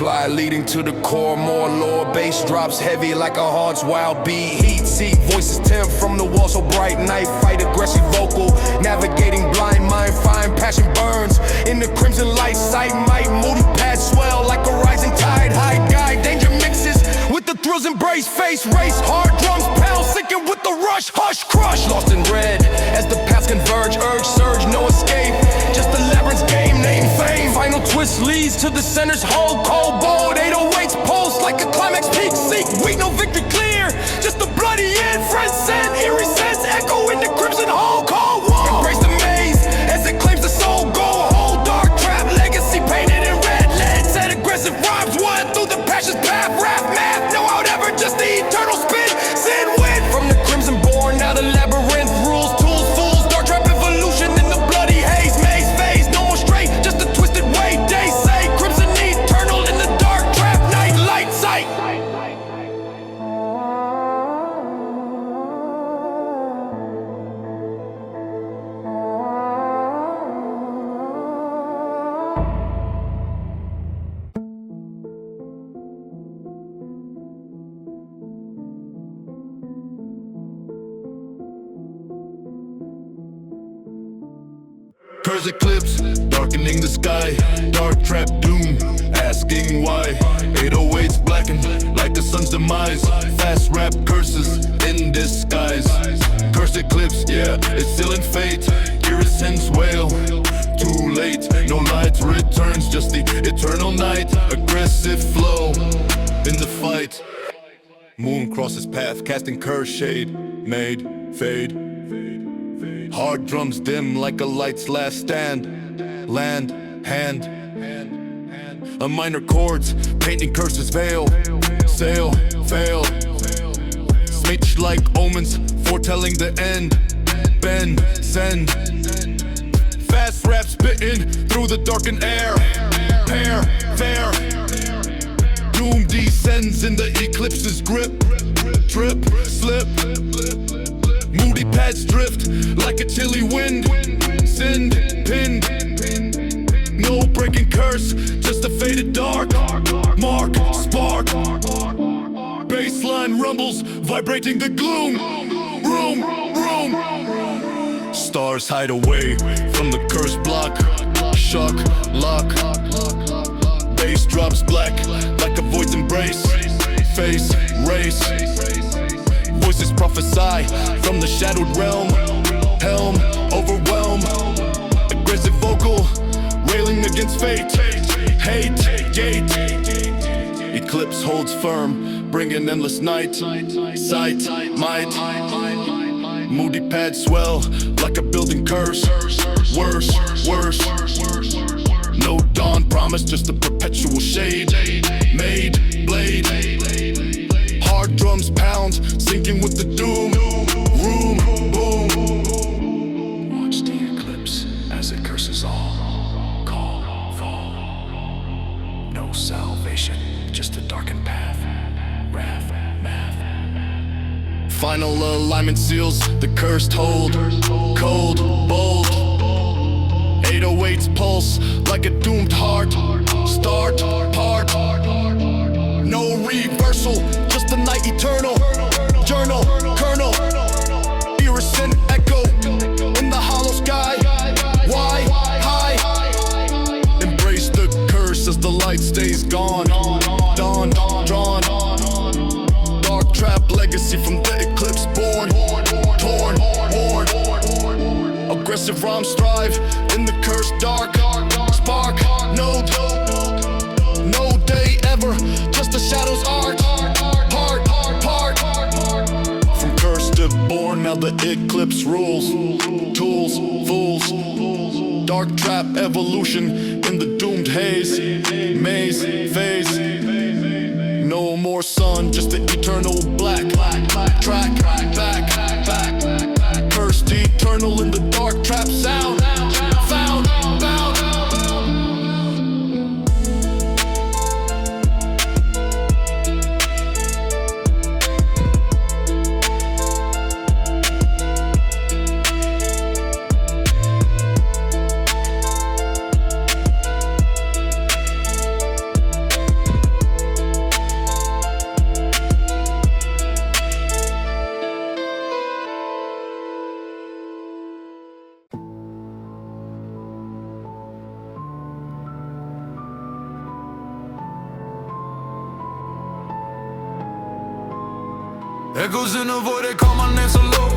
multiply, leading to the core. More lower bass drops heavy like a heart's wild beat. Heat seek, voices tempt from the wall so bright. Night fight, aggressive vocal, navigating blind mind, fine passion burns in the crimson light. Sight might, moody pads swell like a rising tide. High guide, danger mixes with the thrills embrace. Face race, hard drums pound, sinking with the rush. Hush, crush, lost in red as the paths converge. Urge, surge, no escape, just the labyrinth's game. Name fame, final twist leads to the center's whole. Cold bold, 808's pulse like a climax peak. Seek, weak, no victory clear, just the bloody end. Friends send, eerie sense, echo in the crimson hall. Cold war, embrace the maze as it claims the soul. Go whole dark trap, legacy painted in red lead. Said aggressive rhymes, one through the passion's path. Rap math, no out ever, just the eternal spin. Sin win from the crimson born, now the labyrinth rules. Tools, fools, dark trap evolution in the bloody haze. Maze phase, no more straight, just a twisted way. They say crimson eternal in the dark trap night. Light sight. Curse eclipse, darkening the sky. Dark trap doom, asking why. 808's blackened like the sun's demise. Fast rap curses in disguise. Curse eclipse, yeah, it's still in fate. Hear his sins wail, too late. No light returns, just the eternal night. Aggressive flow in the fight. Moon crosses path, casting curse shade. Made, fade. Hard drums dim like a light's last stand. Land, hand. A minor chords, painting curses veil. Sail, fail. Smitch like omens, foretelling the end. Bend, send. Fast rap spitting through the darkened air. Pair, fair. Doom descends in the eclipse's grip. Trip, slip. Moody pads drift like a chilly wind. Send, pin. No breaking curse, just a faded dark. Mark, spark. Baseline rumbles, vibrating the gloom. Room. Stars hide away from the cursed block. Shock, lock. Bass drops black like a void's embrace. Face, race. Voices prophesy from the shadowed realm. Helm, overwhelm. Aggressive vocal, railing against fate. Hate, gate. Eclipse holds firm, bringing endless night. Sight, might. Moody pads swell like a building curse. Worse. No dawn promise, just a perpetual shade. Made, blade. Hard drums pound, sinking with the doom. Room, boom. Watch the eclipse as it curses all. Call, fall. No salvation, just a darkened path. Wrath, math. Final alignment seals the cursed hold. Cold, bold. 808's pulse like a doomed heart. Start, part. No reversal, just the night eternal. Journal, kernel. Iridescent echo in the hollow sky. Why, high. Embrace the curse as the light stays gone. Dawn, drawn. Dark trap legacy from the eclipse born. Torn, worn. Aggressive rhymes strive in the cursed dark. Spark, node. No day ever, just the shadow's art. Part. From cursed to born, now the eclipse rules. Tools, fools. Dark trap evolution in the doomed haze. Maze, phase. No more sun, just the eternal black. Track, back. Cursed eternal in the dark trap sound. Found, bound. Echoes in the void, they call my name so low.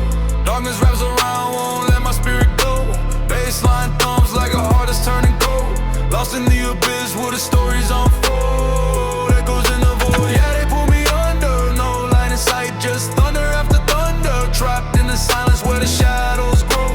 Darkness wraps around, won't let my spirit go. Baseline thumps like a heart that's turning cold. Lost in the abyss where the stories unfold. Echoes in the void, yeah, they pull me under. No line in sight, just thunder after thunder. Trapped in the silence where the shadows grow.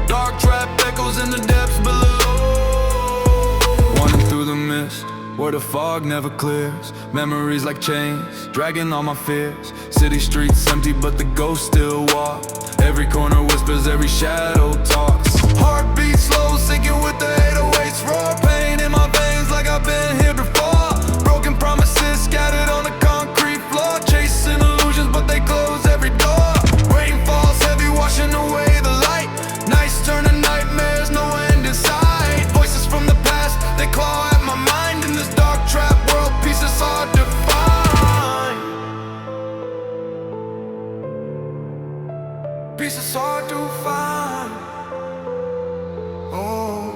Dark trap echoes in the depths below. Wandering through the mist where the fog never clears. Memories like chains, dragging all my fears. City streets empty but the ghosts still walk. Every corner whispers, every shadow talks. Heartbeat slow, sinking with the 808s. Raw pain in my veins like I've been here before. Broken promises scattered on the concrete floor. Chasing illusions but they close every door. Rain falls heavy, washing away the light. Nights turn to nightmares, no end in sight. Voices from the past, they claw at my mind. In this dark trap world, peace is hard to find. Peace is hard to find. Oh.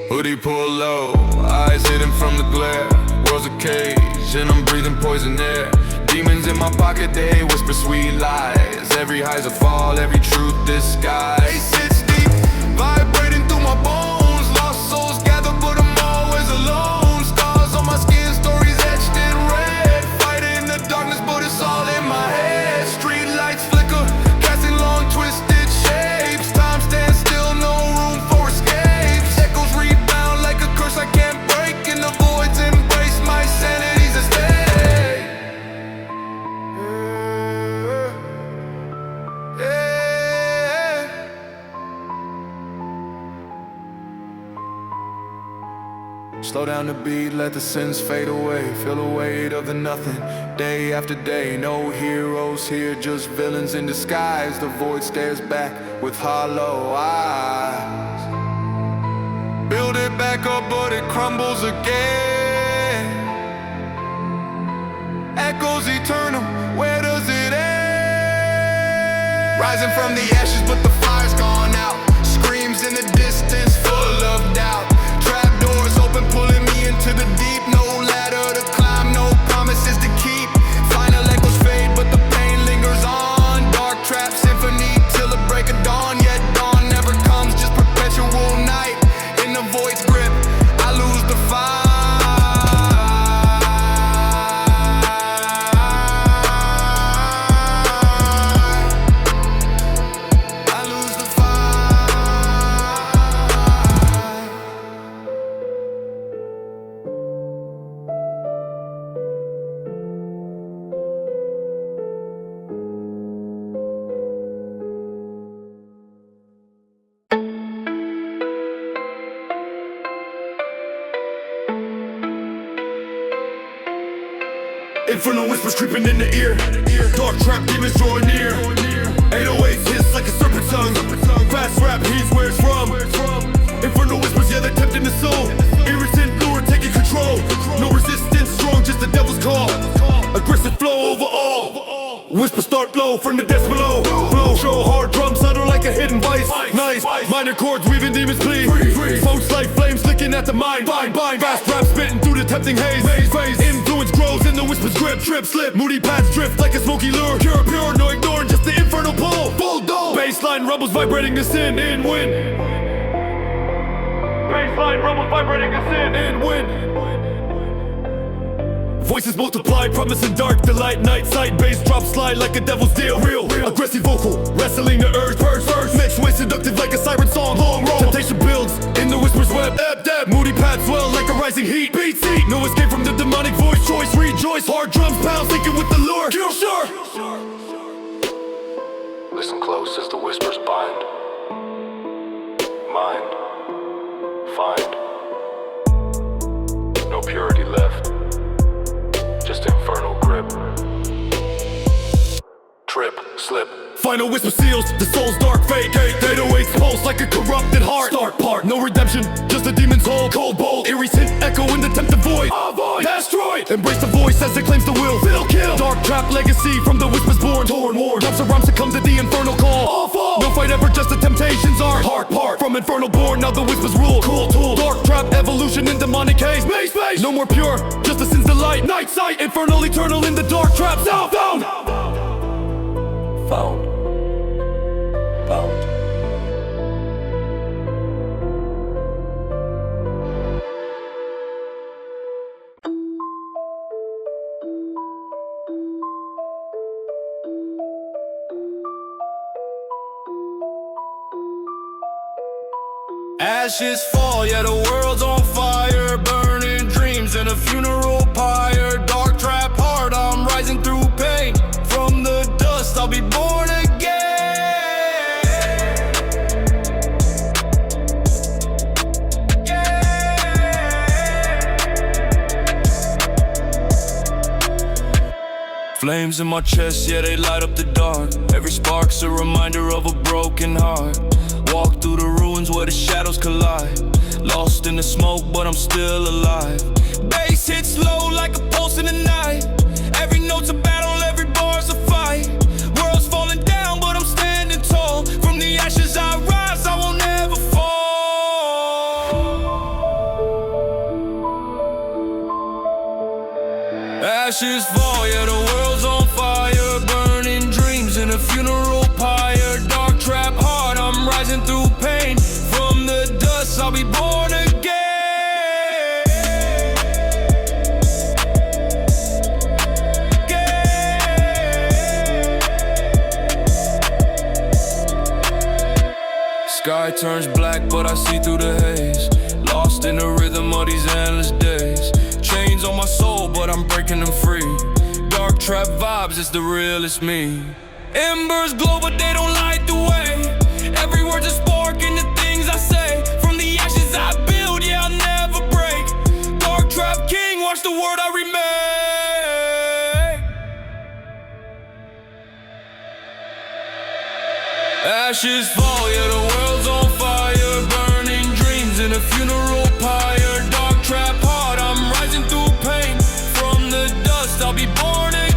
Hoodie pull low, eyes hidden from the glare. World's a cage, and I'm breathing poison air. Demons in my pocket, they whisper sweet lies. Every high's a fall, every truth disguised. They sits deep, vibrating through my bones. Lost souls gather, but I'm always alone. Scars on my skin, stories etched in red. Fighting in the darkness, but it's all in my head. Street lights flicker, casting long twisted shapes. Time stands still, no room for escapes. Echoes rebound like a curse I can't break. In the voids embrace my sanity's escape. Slow down the beat, let the sins fade away. Feel the weight of the nothing, day after day. No heroes here, just villains in disguise. The void stares back with hollow eyes. Build it back up, but it crumbles again. Echoes eternal, where does it end? Rising from the ashes, but the fire's gone out. Screams in the distance, full of doubt. Trap doors open, pulling me into the deep. No ladder to climb, no promises to keep. Final echoes fade, but the pain lingers on. Dark trap symphony till the break of dawn. Yet dawn never comes, just perpetual night. In the void's grip, I lose the fight. Infernal whispers creeping in the ear. Dark trap demons drawing near. 808s hiss like a serpent tongue. Fast rap, he's where it's from. Infernal whispers, yeah, they're tempting the soul. Irritant lure taking control. No resistance, strong, just the devil's call. Aggressive flow over all. Whispers start low from the depths below. Flow, show hard drums, subtle like a hidden vice. Nice, minor chords weaving demons plead. Folks like flames licking at the mind. Fast rap spitting through the tempting haze. Influence grows in the whispers grip. Trip, slip, moody paths drift like a smoky lure. Pure, no ignoring just the infernal pull. Bulldog. Baseline rumbles vibrating the sin in wind. Baseline rumbles vibrating the sin in wind. Voices multiply, promising dark delight. Night sight, bass drop slide like a devil's deal. Real, aggressive vocal, wrestling the urge. First, mixed way seductive like a siren song. Long roll, temptation builds in the whisper's web. Dab, moody paths swell like a rising heat. Beat seat, no escape from the demonic voice. Choice, rejoice, hard drums pound, sinking with the lure. Kill sure. Listen close as the whispers bind. Mind, find. No purity left. Just infernal grip. Trip, slip. Final whisper seals the soul's dark fate. 808's pulse like a corrupted heart. Start part, no redemption, just a demon's hold. Cold bolt, eerie hint echo in the tempted void. Destroyed, embrace the voice as it claims the will. Fill, kill, dark trap legacy from the whispers born. Torn, worn, drops of rhymes succumb to the infernal call. All fall, no fight ever, just the temptations are. Heart part, from infernal born, now the whispers rule. Cool tool, dark trap evolution in demonic haze. Space, no more pure, just the sin's delight. Night sight, infernal eternal in the dark trap. Southbound. Ashes fall, yeah, the world's on fire. Burning dreams in a funeral pyre. Dark trap heart, I'm rising through pain. From the dust, I'll be born again. Flames in my chest, yeah, they light up the dark. Every spark's a reminder of a broken heart. Walk through the ruins where the shadows collide. Lost in the smoke, but I'm still alive. Bass hits low like a pulse in the night. Every note's a battle, every bar's a fight. World's falling down, but I'm standing tall. From the ashes I rise, I won't ever fall. Ashes fall, yeah, the world's on fire. Burning dreams in a funeral pyre. Dark trap heart, I'm rising through pain. From the dust, I'll be born again. Sky turns black, but I see through the haze. Lost in the rhythm of these endless days. Chains on my soul, but I'm breaking them free. Dark trap vibes, it's the realest me. Embers glow, but they don't light the way. Every word's a spark in the things I say. From the ashes I build, yeah, I'll never break. Dark trap king, watch the word I remain. Ashes fall, yeah, the world's on fire. Burning dreams in a funeral pyre. Dark trap heart, I'm rising through pain. From the dust, I'll be born again.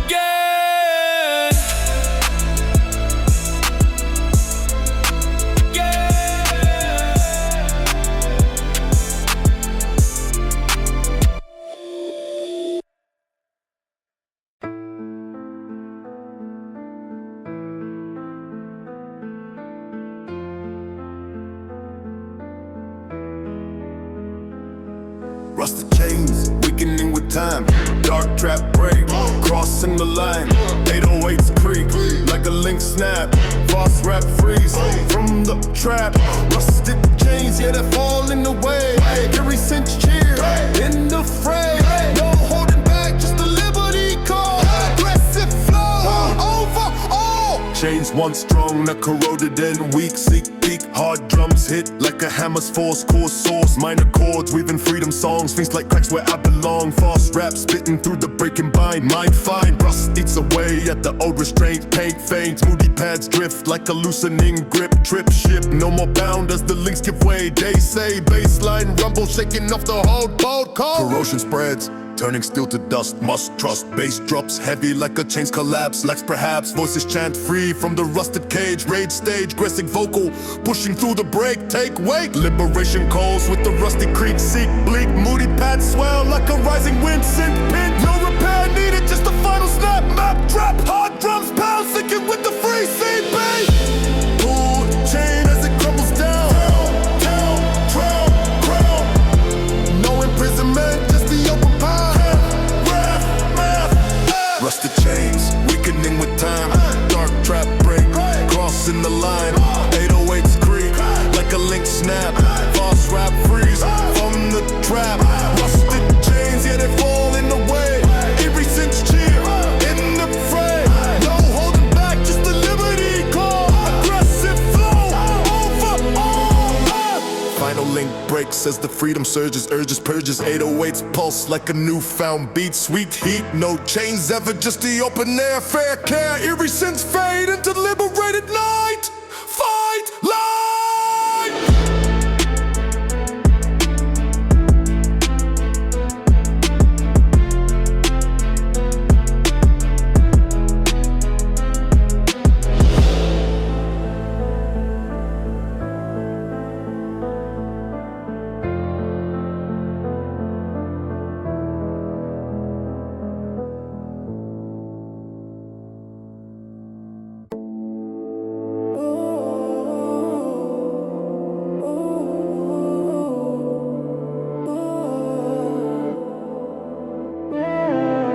Rusted chains, weakening with time. Dark trap break, crossing the line. 808s creak, like a link snap. Fast rap freeze, from the trap. Rusted chains, yeah, they fall in the way. Every cinch cheer, in the fray. No holding back, just a liberty call. Aggressive flow, over all. Chains once strong, not corroded and weak. Seek peak, hard drums hit like a hammer's force. Core source, minor chords, weaving freedom songs. Things like cracks where I belong. Fast rap spitting through the breaking bind. Mind fine, rust eats away at the old restraint. Paint fades, moody pads drift like a loosening grip. Trip ship, no more bound as the links give way. They say baseline rumble, shaking off the whole boat cold. Corrosion spreads, turning steel to dust, must trust. Bass drops heavy like a chain's collapse. Lacks perhaps, voices chant free from the rusted cage. Rage stage, aggressive vocal, pushing through the break. Take wake, liberation calls with the rusty creek. Seek bleak, moody pads swell like a rising wind. Synth pin, no repair needed, just a final snap. Map drop, hard drums pound, sinking with the free scene beat. Pull chain as it crumbles down. Down, drown, crown. No imprisonment, just the open palm. Rusted chains, weakening with time. Dark trap break, crossing the line. 808s creak, like a link snap. Fast rap freeze, from the trap. Rusted chains, yeah, they fall in the way. Every cinch cheer, in the fray. No holding back, just the liberty call. Aggressive flow, over all. Final link breaks as the freedom surges. Urges, purges, 808s pulse like a newfound beat. Sweet heat, no chains ever, just the open air. Fair care, eerie synths fade into liberated night. Fight, light.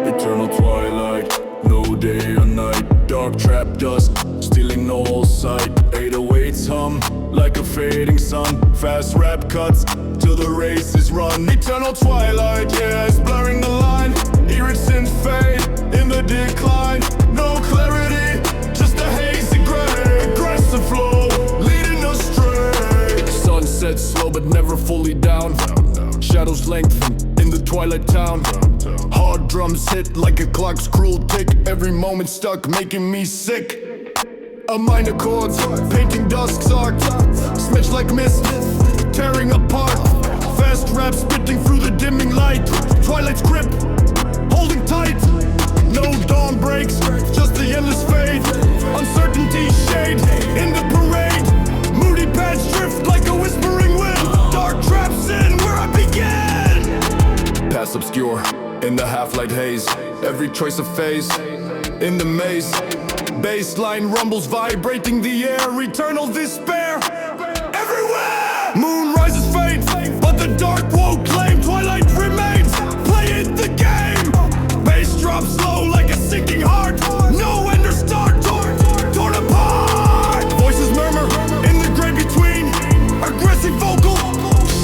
Eternal twilight, no day or night. Dark trap dusk, stealing all sight. 808s hum like a fading sun. Fast rap cuts till the race is run. Eternal twilight, yeah, it's blurring the line. Iridescent fade in the decline. No clarity, just a hazy gray. Aggressive flow, leading astray. Sunset slow but never fully down. Shadows lengthen in the twilight town. Hard drums hit like a clock's cruel tick. Every moment stuck, making me sick. A minor chords, painting dusk's art. Smidge like mist, tearing apart. Fast rap spitting through the dimming light. Twilight's grip, holding tight. No dawn breaks, just the endless fade. Uncertainty shade in the parade. Moody paths drift like a whispering wind. Dark traps in where I begin. Past obscure in the half-light haze. Every choice of phase in the maze. Baseline rumbles vibrating the air. Eternal despair everywhere. Moon rises faint, but the dark won't claim. Twilight remains, play it the game. Bass drops slow like a sinking heart. No end or start, torn apart. Voices murmur in the gray between. Aggressive vocal,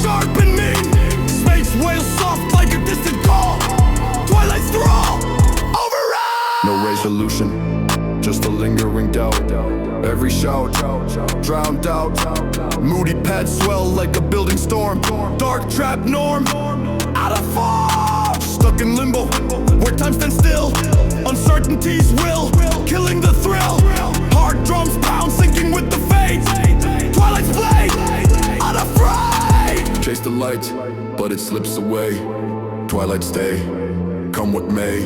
sharp and mean. Snakes wail soft like a distant call. Twilight's thrall, override. No resolution, just a lingering doubt. Every shout drowned out. Moody pads swell like a building storm. Dark trap norm, out of form. Stuck in limbo, where time stands still. Uncertainties will, killing the thrill. Hard drums pound, sinking with the fades. Twilight's blade, unafraid. Chase the light, but it slips away. Twilight stay, come what may.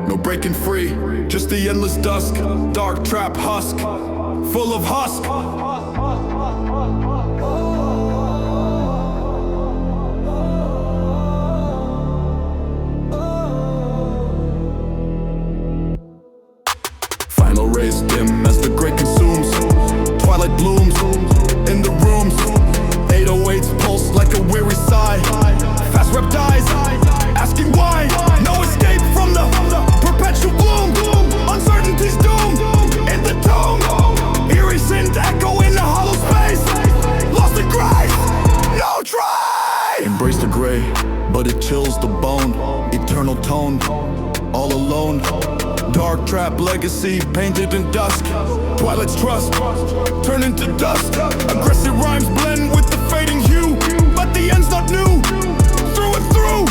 No breaking free, just the endless dusk. Dark trap husk, full of husk. Final rays dim as the gray consumes. Twilight blooms in the rooms. 808's pulse like a weary sigh. Fast rep dies, asking why. No escape from the perpetual bloom. Uncertainty's doom in the tomb. Eerie synth echo in the hollow space. Lost in grace, no try. Embrace the gray, but it chills the bone. Eternal tone, all alone. Dark trap legacy painted in dusk. Twilight's trust, turn into dust. Aggressive rhymes blend with the fading hue. But the end's not new, through and through.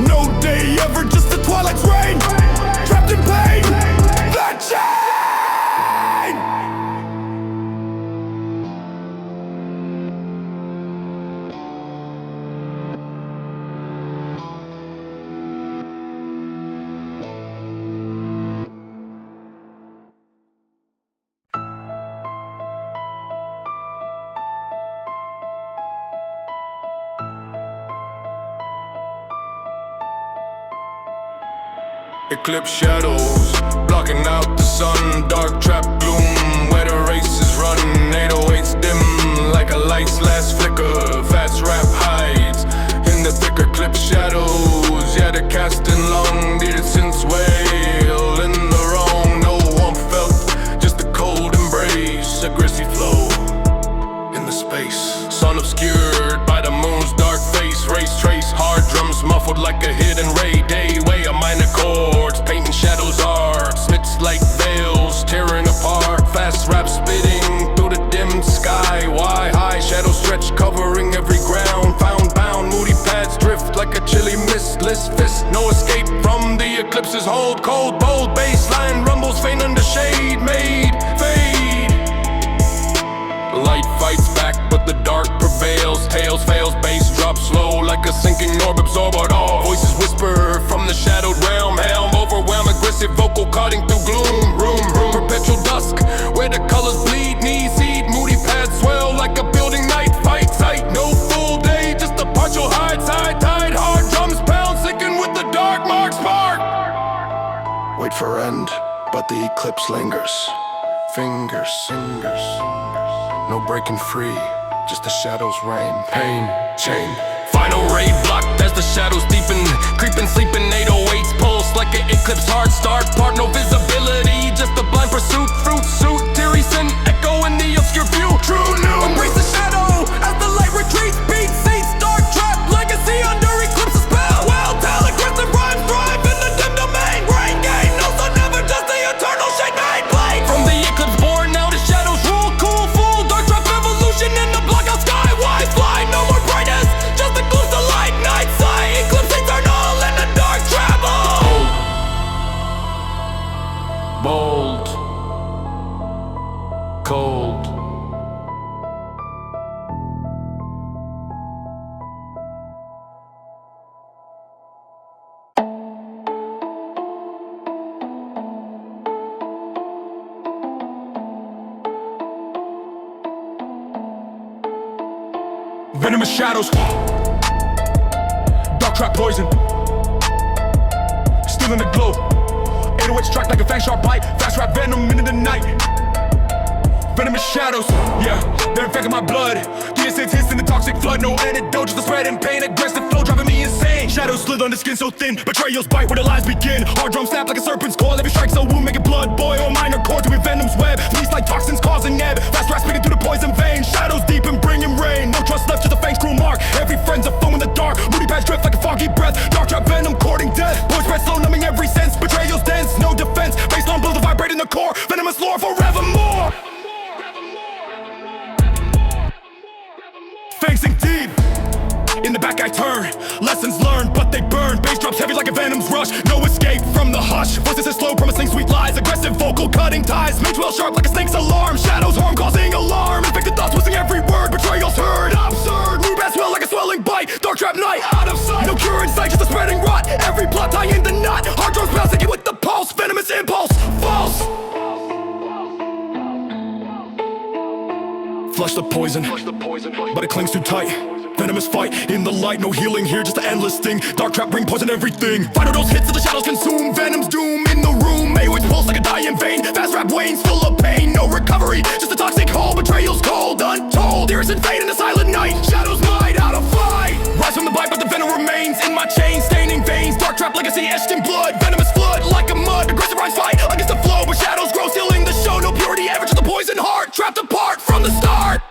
No day ever, just the twilight's reign. Trapped in pain, the chain. Eclipse shadows, blocking out the sun. Dark trap gloom, where the race is run. 808's dim, like a light's last flicker. Fast rap hides in the thick eclipse shadows. Yeah, the casting long, needed since wail in the wrong. No warmth felt, just a cold embrace. Aggressive flow in the space. Sun obscured by the moon's dark face. Race trace, hard drums muffled like a hidden ray. Day way, a minor chords, painting shadows art. Smits like veils, tearing apart. Fast rap spitting through the dim sky. Why high shadows stretch, covering every ground. Found bound, moody paths drift like a chilly mistless fist. No escape from the eclipse's hold. Cold, bold baseline rumbles faint under shade. Made, fade. Light fights back, but the dark prevails. Tails fails, bass drops slow like a sinking orb. Absorb it all. Voices whisper from the shadowed realm. Helm overwhelm, aggressive vocal cutting through gloom. Room, perpetual dusk, where the colors bleed. Knee seed, moody paths swell like a building night. Fight sight, no full day, just a partial hide. Side tide, hard drums pound, sinking with the dark mark spark. Wait for end, but the eclipse lingers. Fingers, no breaking free, just the shadows reign. Pain, chain. Final raid blocked as the shadows deepen. Creeping, sleeping, 808's pulse like an eclipse. Hard start, part no visibility, just a blind pursuit. Fruit suit, teary sin, echo in the obscure view. True new, embrace the shadow. bold, cold. Venomous shadows, dark trap poison, still in the glow. 808 strike like a fang sharp bite, fast rap venom into the night. Venomous shadows, yeah, they're infecting my blood. The essence hits in the toxic flood, no antidote, just the spread and pain. Aggressive flow driving me insane. Shadows slither on the skin so thin, betrayals bite where the lies begin. Hard drum snap like a serpent's coil, every strike so wound making blood boil. Minor cord to venom's web, fleece like toxins causing ebb. Fast rap spitting through the poison vein, shadows deep and bringing rain. No trust left to the fang's cruel mark. Every friend's a foe in the dark. Moody patch drift like a foggy breath. Dark trap venom courting death. Push spread slow numbing every sense. Betrayals dense, no defense. Baseline blow the vibrate in the core. Venomous lore forevermore. Fangs sink deep. In the back I turn. Lessons learned, but they burn. Bass drops heavy like a venom's rush. No escape from the hush. Voices is slow, promising sweet lies. Aggressive vocal cutting ties. Mage well sharp like a snake's alarm. Shadows harm causing alarm. Infected thoughts twisting every word. Betrayals heard. Absurd. Move as well like a swelling bite. Dark trap night out of sight. No cure in sight, just a spreading rot. Every plot tie in the knot. Hard drums bouncing it with the pulse. Venomous impulse. False. Flush the poison, but it clings too tight. Venomous fight in the light, no healing here, just an endless sting. Dark trap bring poison everything. Final dose hits till the shadows consume. Venom's doom in the room. Maywood's pulse like a dying vein. Fast rap wanes, full of pain, no recovery. Just a toxic hole, betrayals cold, untold. Iridescent fate in the silent night. Shadows might out of fight. Rise from the bite, but the venom remains in my chain, staining veins. Dark trap legacy etched in blood. Venomous flood like a mud. Aggressive rhymes fight against the flow, but shadows grow, sealing the show. No purity ever, just a poison heart, trapped apart from the start.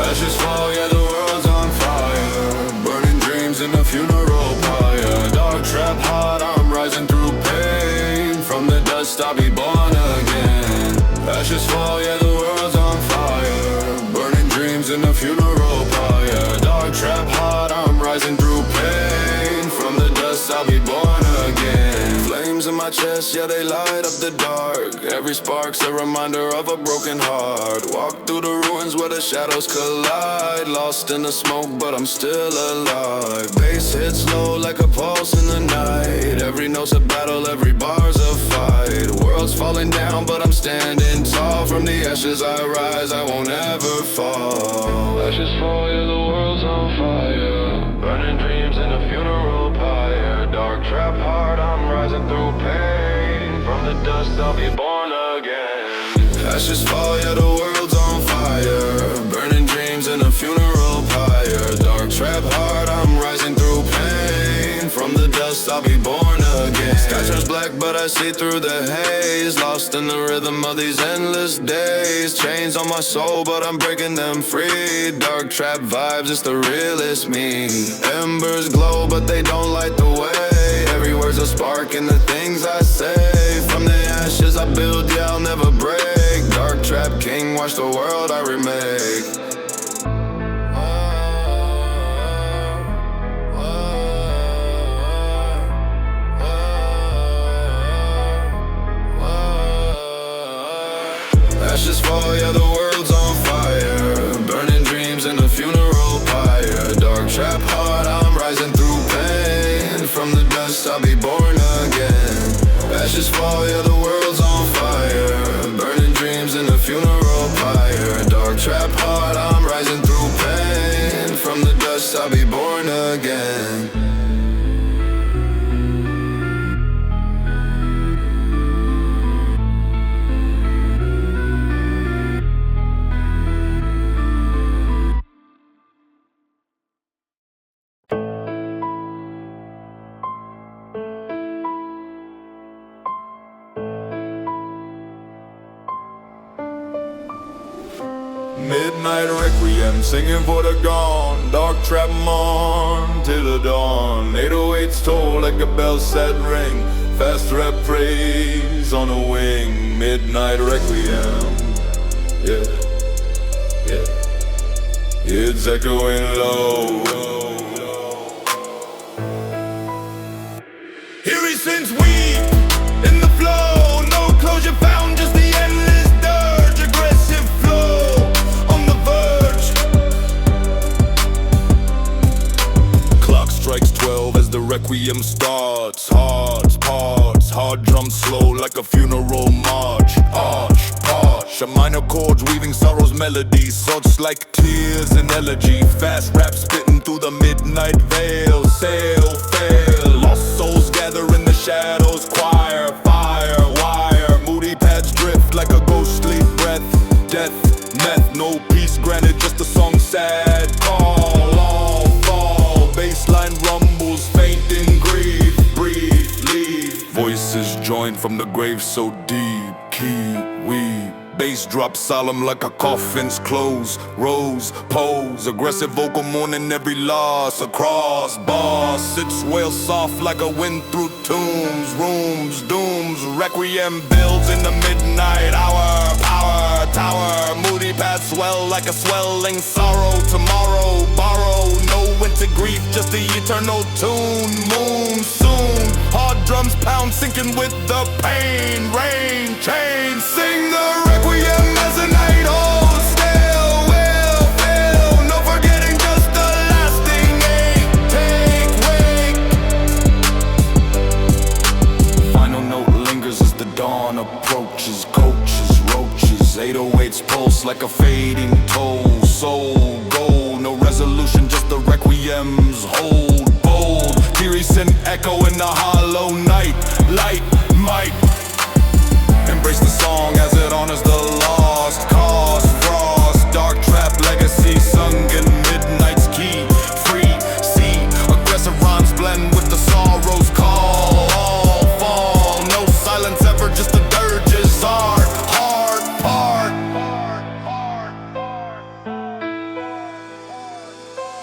Ashes fall, yeah, the world's on fire. Burning dreams in a funeral pyre. Dark trap hot, I'm rising through pain. From the dust I'll be born again. Ashes fall, yeah, the world's on fire. Burning dreams in a funeral pyre. Dark trap hot, I'm rising through pain. From the dust I'll be born again. Flames in my chest, yeah, they light up the dark. Every spark's a reminder of a broken heart. Walk through the ruins where the shadows collide. Lost in the smoke, but I'm still alive. Bass hits low like a pulse in the night. Every note's a battle, every bar's a fight. World's falling down, but I'm standing tall. From the ashes I rise, I won't ever fall. Ashes fall, yeah, the world's on fire. Burning dreams in a funeral pyre. Dark trap heart, I'm rising through pain. From the dust I'll be born again. Ashes fall, yeah, the world's on fire. Burning dreams in a funeral pyre. Dark trap heart, I'm rising through pain. From the dust I'll be born again. Sky turns black, but I see through the haze. Lost in the rhythm of these endless days. Chains on my soul, but I'm breaking them free. Dark trap vibes, it's the realest me. Embers glow, but they don't light the way. Every word's a spark in the things I say. From the ashes I build, yeah, I'll never break. Dark trap king, watch the world I remake. Ashes fall, yeah, the world's on fire. Burning dreams in a funeral pyre. Dark trap heart, I'm rising through pain. From the dust I'll be born again. Ashes fall, yeah, the world's on fire. Burning dreams in a funeral pyre. Dark trap heart, I'm rising through pain. From the dust I'll be born again. Midnight requiem, singing for the gone. Dark trap morn till the dawn. 808s toll like a bell set ring. Fast rap praise on a wing. Midnight requiem, yeah, yeah. It's echoing low. Here he sings weed in the flow. No closure found, just the endless dirge. Aggressive flow on the verge. Clock strikes 12 as the requiem starts. Hearts, parts, hard drums slow like a funeral march. Arch, arch, a minor chords weaving sorrow's melodies. Such like tears and elegy. Fast rap spitting through the midnight veil. Sail, fail, lost souls gather in the shadows. Choir, fire, wire. Moody pads drift like a ghostly breath. Death, meth, no peace granted, just a song sad. Call, all fall. Baseline rumbles, faint in grief. Breathe, leave. Voices join from the grave so deep. Key, weep. Bass drops solemn like a coffin's close. Rose, pose, aggressive vocal mourning every loss. Across bars, sits wail soft like a wind through tombs. Rooms, dooms, requiem builds in the midnight hour. Power, tower, moody paths swell like a swelling sorrow. Tomorrow, borrow, no winter grief, just the eternal tune. Moon, soon, hard drums pound, sinking with the pain. Rain, chain, sing the requiem as the night holds still. Will fill, no forgetting, just the lasting ache. Take wake. Final note lingers as the dawn approaches. Coaches, roaches, 808's pulse like a fading toll. Soul, gold, no resolution, just the requiem's hold. Bold, theories send echo in the hollow night. Light, might embrace the song as it honors the lost cause. Frost, dark trap legacy sung in midnight's key. Free, see, aggressive rhymes blend with the sorrow's call. All fall, no silence ever, just the dirge's art. Hard part.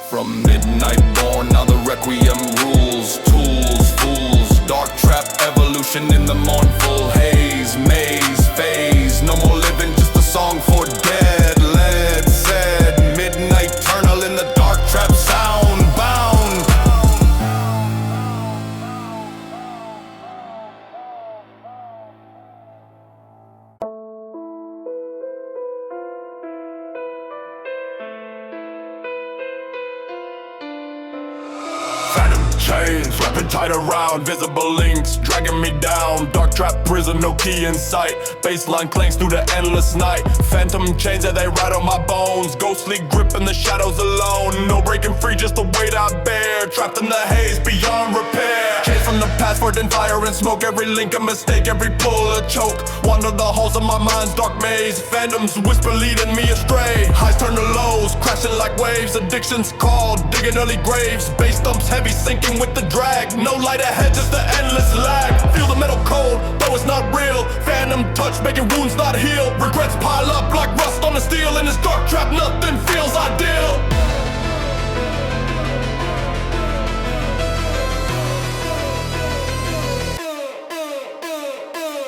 From midnight born, now the requiem rules. Tools, fools, dark trap evolution in the mournful haze. Maze, phase, no more living, just a song for dead. Led, said, midnight eternal in the dark trap sound bound. Phantom chains, wrapping tight around, visible links dragging me down. Dark trap prison, no key in sight. Baseline clanks through the endless night. Phantom chains, yeah, they rattle my bones. Ghostly grip in the shadows alone. No breaking free, just the weight I bear. Trapped in the haze, beyond repair. Chains from the past, in fire and smoke. Every link a mistake, every pull a choke. Wander the halls of my mind's dark maze. Phantoms whisper leading me astray. Highs turn to lows, crashing like waves. Addictions called, digging early graves. Bass thumps heavy, sinking with the drag. No light ahead, just the endless lag. Feel the metal cold, though it's not real. Phantom touch, making wounds not heal. Regrets pile up like rust on the steel. In this dark trap, nothing feels ideal.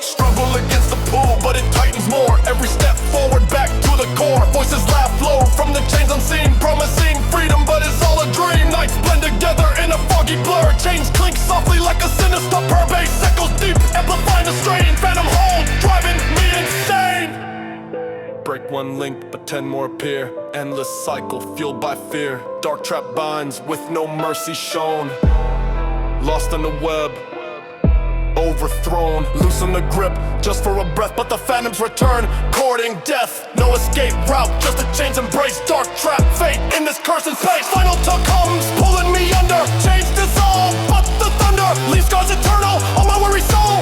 Struggle against the pull, but it tightens more. Every step forward, back to the core. Voices laugh low from the chains unseen, promising freedom, but it's all a dream. Nights blend together in a foggy blur. Chains clink softly like a sinister purr. Bass echoes deep, amplifying the strain. Phantom hold, driving me insane. Break one link, but 10 more appear. Endless cycle, fueled by fear. Dark trap binds with no mercy shown. Lost in the web, overthrown, loosen the grip just for a breath, but the phantoms return, courting death. No escape route, just a chains embrace. Dark trap fate in this cursed space. Final tuck comes, pulling me under. Chains dissolve, but the thunder leaves scars eternal on my weary soul.